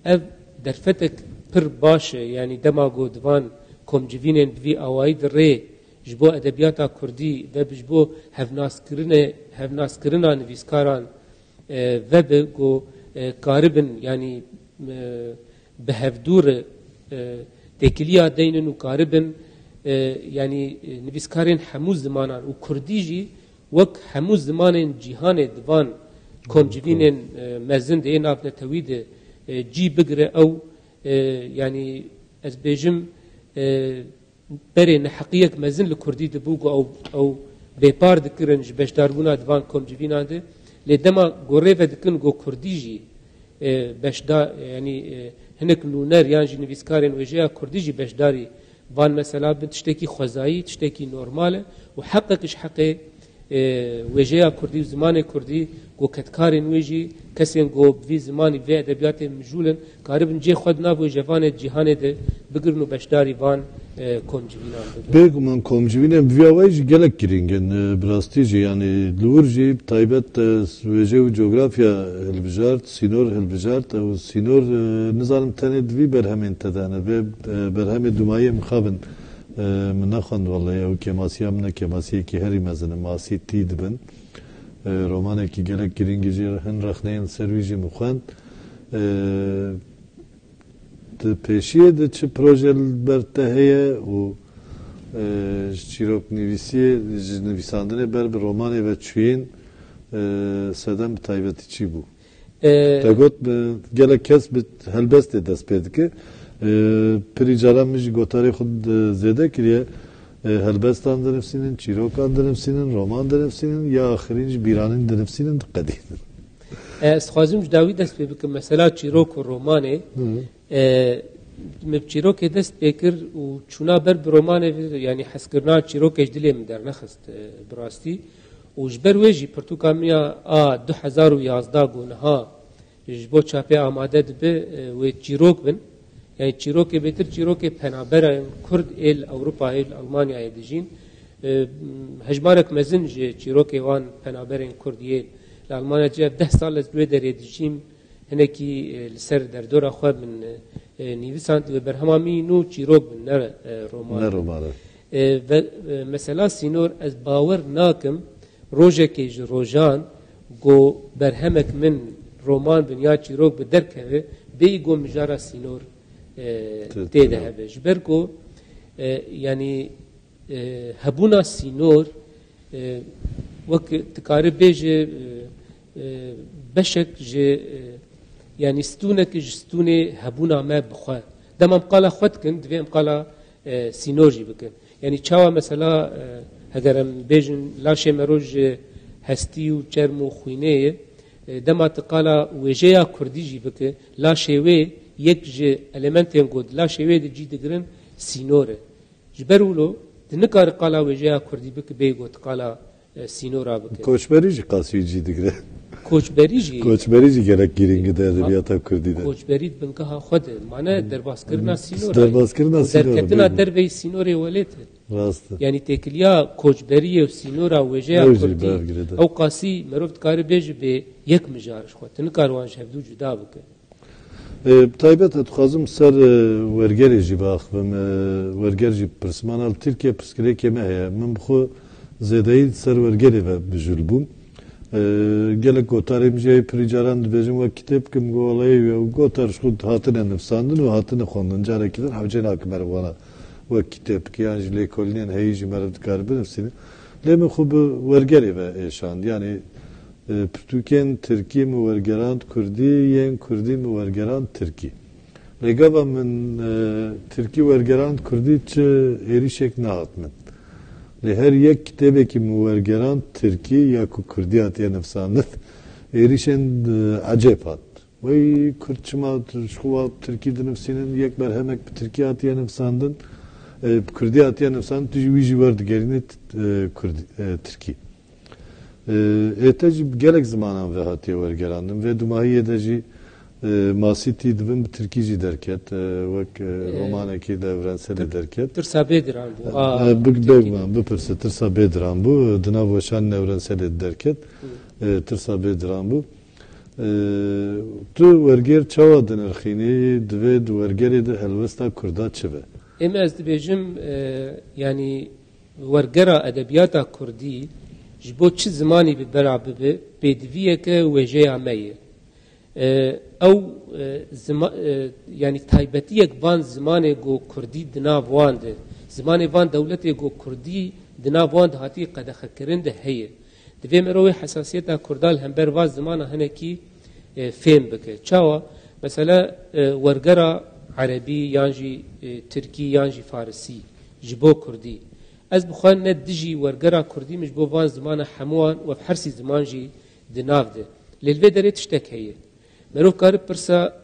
ev derfetek pir baş e yani dema got divan komcivînên bi vî awayî de rê ji bo edebiyata Kurdî ve ji bo hevnaskirina nivîskaran ve bi got karibin yani bi hevdûr têkiliya deynin û karibin yani nivîskarên hemû zimanan û Kurdî jî wek hemû zimanên cîhanê divan komcivînên mezin de ê navnetewî de cî bigire ew yani ez bêjim berê neheqiyek mezin li Kurdî dibû got ew bêpar dikirin ji beşdarbûna divan komcivînan de lê dema gorê ve dikin got Kurdî jî beşdar yani hinek nûner yan jî nivîskarên wêjeya Kurdî jî beşdarî van mesela bin tiştekî xwezayî tiştekî normal e û heqek ji heqê wêjeya Kurdî û zimanê Kurdî got ketkarên wê jî kesên got vî zimanî vê edebiyatên mijûlin karibin cê xwe di nav wêjevanê cîhanê de bigirin û beşdarî van komcivînan bibin. Bêguman komcivînên bi vî awayî jî gelek girîng in bi rastî jî yani li wir jî taybet wêje û coğrafya hilbijart sînor hilbijart ew sînor nizanim tenê di vî berhemên te de hene vê berhemê dumayê mixabin min nexwend vallahi ew kemasiya min e kemasiyekî herî mezin e masî tî dibin romanekî gelek girîngî jî hin rexneyên ser wî jî min xwend di pêşiyê de çi proje li ber te heye û ji çîroknivîsiyê ji nivîsandinê ber bi romanê ve çûyîn sedem bi taybetî çi bû te got gelek kes bi helbestê dest pê dike pirî caran min jî gotarê xwe zêde kiriye helbestan dinivîsînin çîrokan dinivîsînin roman dinivîsînin ya axirîn jî bîranîn dinivîsînin diqedînin ez dixwazim ji dawî dest pê bikim mesela çîrok û romanê me bi çîrokê dest pê kir û çûna ber bi romanê yani hezkirina çîrokê ji dilê min dernexist bi rastî û ji ber wê jî pirtûkamiya a 2011 got niha ji bo çapê amade dibe wê çîrok bin yani çîrokê bêtir çîrokê penaberan Kurd êl Ewropayê li Almanyayê dijîn hejmarek mezin ji çîrokê wan penaberên Kurdiyê li Almanyayê 10 sal ez wê derê dijîm hinekî li ser derdora xwe min nivîsand ve berhemamî nû çîrok bin ne roman ve mesela sînor ez bawer nakim rojekê ji rojan got berhemek min roman bin ya çîrok bi derkeve bêyî got mijara sînor tê de hebe ji ber ku yani hebûna sînor wek dikarî bêje beşek ji yani stûnekî ji stûnê hebûna me bixwe dema em qala xwe dikin divê em qala sînor jî bikin yani çawa mesela heger em bêjin laşê me roj ji hestî û çerm û xwîneyê dema tu qala wêjeya Kurdî jî bike laşê wê yek ji elementên got laşê wê de cî digirin sînor e ji ber wilo tu nikarî qala wêjeya Kurdî bike bê got qala sînora bike koçberî jî qasî cî digire koçberî jî gerek girîngî de edebiyata Kurdî de koçberî bingeha xwe de mane derbaskerina sînor derketina derveyî sînorê welêt e rast yani têkiliya koçberiyê û sînora wêjeya Kurdî ew qasî merov dikarî bêje bê yek mijar ji xwe tu nikarî wan ji hevdû cuda bike Taybet etxazım ser wergerê jî baxivim werger jî pirsmana Tirkiye pirsgirêkê me heye min bixwe zêdeyî ser wergerê ve bijûl bûm gelek gotarêm jî pirî caran dibêjim wek kitêb bikim golayê gotar ji xwe hatine nivsandin û hatine xwendin carekî din hewcê nakim merivana wek kitêb bike yan ji lêkolînên heyî jî meriv dikar binivîsîne lê min xwe bi wergerê ve êşand yani Pirtûkên Tirkî mi wergerand Kurdî yên Kurdî mi wergerand Tirkî. Lêgava min Tirkî wergerand Kurdî çi êrişek nehat min. Lê her yek kitêbekî mi wergerand Tirkî ya ku Kurdî hatiye nivsandin êrişên ecêb hat. Wey Kurd çima ji xwe Tirkî dinivîsînin yek berhemek bi Tirkî hatiye nivsandin Kurdî hatiye nivsandin tu jî wî jî werdigerînî Tirkî. Ête jî gelek zimanan ve hatiye wergerandin ve dumahiyê de jî masîtî dibin bi Tirkî jî derket wek romanekî de evrenselê derket. Tirsa bêdiran bû. Bigman bipirse tirsa bêdiran bû di nav weşanên evrenselê derket tirsa bêdiran bû. Tu werger çawa dinirxînî divê di wergerê de helwesta Kurda çi be? Em ez dibêjim yani wergera edebiyata Kurdî ji bo çi zimanî bi bera bibe pêdiviyeke wêjeya me ye. Ew yani taybetiyek van zimanê got Kurdî di nav wan de zimanê van dewletê got Kurdî di nav wan de hatiye qedexekirin de heye. Divê mirovê hesasiyeta Kurda li hember van zimana hinekî fêm bike. Çawa mesela wergera Erebî yan jî Tirkî yan jî Farsî ji bo Kurdî ez bixwe ne dijî wergera Kurdî min ji bo van zimana hemûwan û hersî ziman jî di nav de. Lê li vê derê tiştek heye. Merov karib pirsa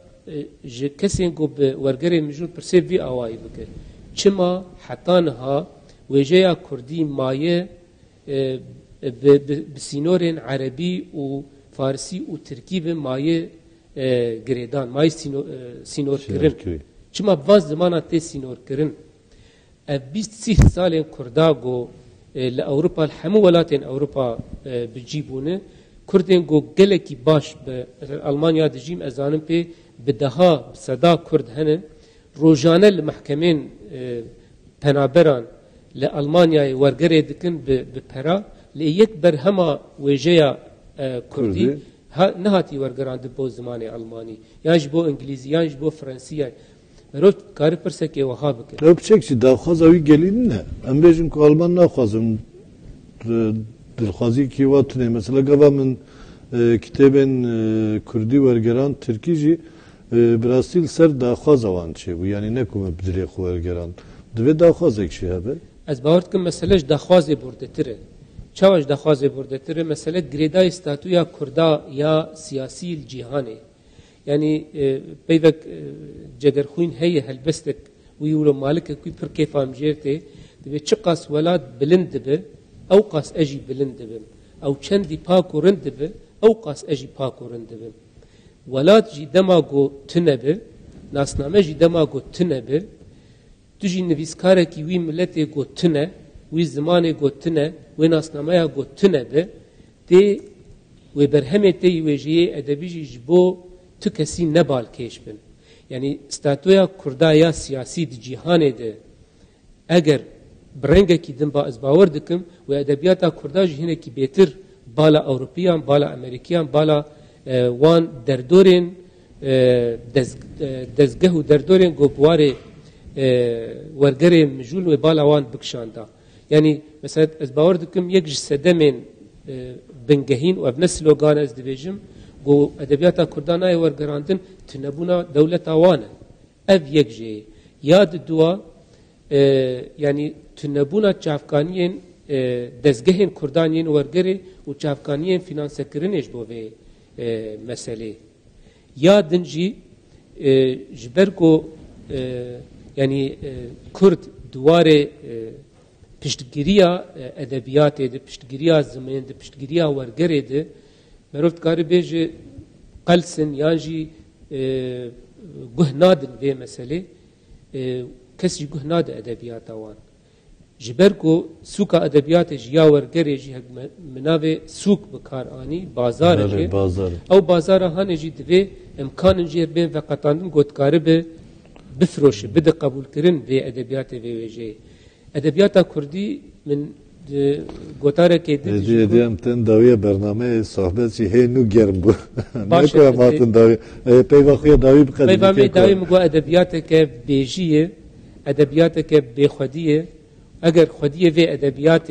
ji kesên ku bi wergerê mijûl pirsê vî awayî bike. Çima heta niha wêjeya Kurdî maye bi sînorên Erebî û Farsî û Tirkî ve maye girêdan, maye sînorkirin. Çima van zimana tê sînorkirin ev 20 salên Kurda got li Ewropa li hemû welatên Ewropa bicî bûne Kurdên got gelekî baş bi Almanya dijîm ez zanim pê bi deha seda Kurd hene rojane li mehkemên penaberan li Almanyayê wergerê dikin bi pera lê yek berhema wêjeya Kurdî nehatî wergerandî bo zimanê Almanî yan ji bo İngilîzî yan ji bo Fransî Merov karî pirsekê wiha bike. Ew piçek jî daxwaza wî gelînin ne? Em bêjin ku Alman naxwazim dilxwazîkî wa tune mesela gava min kitêbên Kurdî wergeran Tirkî jî bi rastî li ser daxwaza wan çêbû yanî ne ku me bi dilê xwe wergeran divê daxwazek jî hebe? Ez bawer dikim mesele ji daxwazê bordetir e. Çawa ji daxwazê bordetir e mesele girêdayê statûya Kurda ya siyasî li cîhanê. Yani peyvek cegerxwîn heye helbestek wî wilo malikek wî pir kêfa mijêr tê divê çi qas welat bilind dibe ew qas ez jî bilind dibim ew çendî pak û rind dibe ew qas ez jî pak û rind dibim welat jî dema got tune be nasname jî dema got tune be tu jî nivîskarekî wî milletê got tune wî zimanê got tune wê nasnameya got tune be tê wê berhemê tê wêjeyê edebî jî ji bo tu kesî nebal kêş bin. Yani statuya Kurda ya siyasî di cîhanê de eger bi rengekî din ba ez bawer dikim û edebiyata Kurda jî hinekî bêtir bala Ewropiyan, bala Amerîkiyan, bala wan derdorên dezgeh û derdorên gotwarê wergerê mijûl wê bala wan bikişanda. Yani mesela ez bawer dikim yek ji sedemên bingehîn û ev ne slogan ez dibêjim got edebiyata Kurda nayê wergerandin tunebûna dewleta wan e. Ev yek jê ya di duwa yani tunebûna çavkaniyên dezgehên Kurdan yên wergerê û çavkaniyên finansekirinê ji bo vê meselê. Ya din jî ji ber ku yani Kurd duwarê piştgiriya edebiyatê de piştgiriya zimên de piştgiriya wergerê de merov dikarî bêje qelsin yan jî guh nadin vê meselê kes jî guh nade edebiyata wan جبرکو سوک ادبیات جیا ورگری جی مناو سوک بکار آنی بازار جی او بازار هانه جی دوی امکان جیر بین و قطاندن گودکاره به بفروشه بده قبول کرن به ادبیات ویجی ادبیات کردی من گوتاره که دیدم تن داوی برنامه صحبت چی هی نو گرم بو نکو ماتن داوی پیوا خوی داوی بقدر پیوا می داوی مگو ادبیات که بیجیه ادبیات که بیخودیه اگر خودیه و ادبیات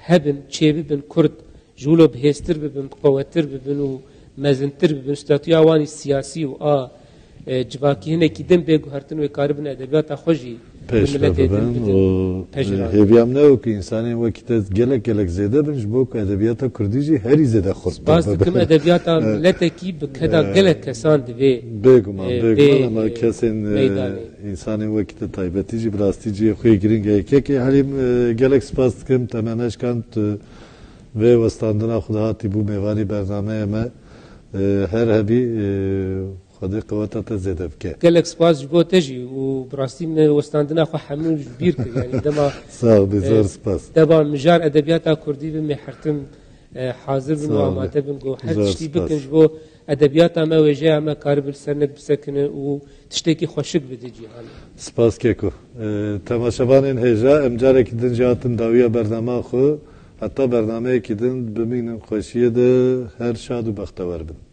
هبن چه ببن کرد جولو بهستر ببن قوتر ببن و مزنتر ببن استراتیوانی سیاسی و جواکی هنه کی دم بگو هرتن و کاربن ادبیات خوشی پیش ببن و هیویم نه که انسانی وقتی گلک زیاده بنش بو که ادبیات کردی جی هری زیاده خود باز کم ادبیات ملت کی بکدا گلک کسان دوی بگو اما کسی انسانی وقتی تایبتی جی براستی جی خوی گرینگه که حالیم گلک سپاس کم تمنش کند و وستاندنا خدا هاتی بو میوانی برنامه ما هر هبی خدای قوتت زیاده بکه. گلک سپاس جبو تجی و براستی من وستاندنا خو حمل بیر که یعنی دما ساق بزار سپاس. دما مجار ادبیات کردی به محرتم حاضر بن و آماده بن گو هر چیزی بکن جبو ادبیات ما وجه ما کار بالسرنگ بسکنه و تشتکی خوشک بده جهان. سپاس کیکو. تماشاوان هجا امجاره کدن جاتن داویه برنامه خو حتی برنامه کدن ببینن خوشیه ده هر شاد و بختور بن.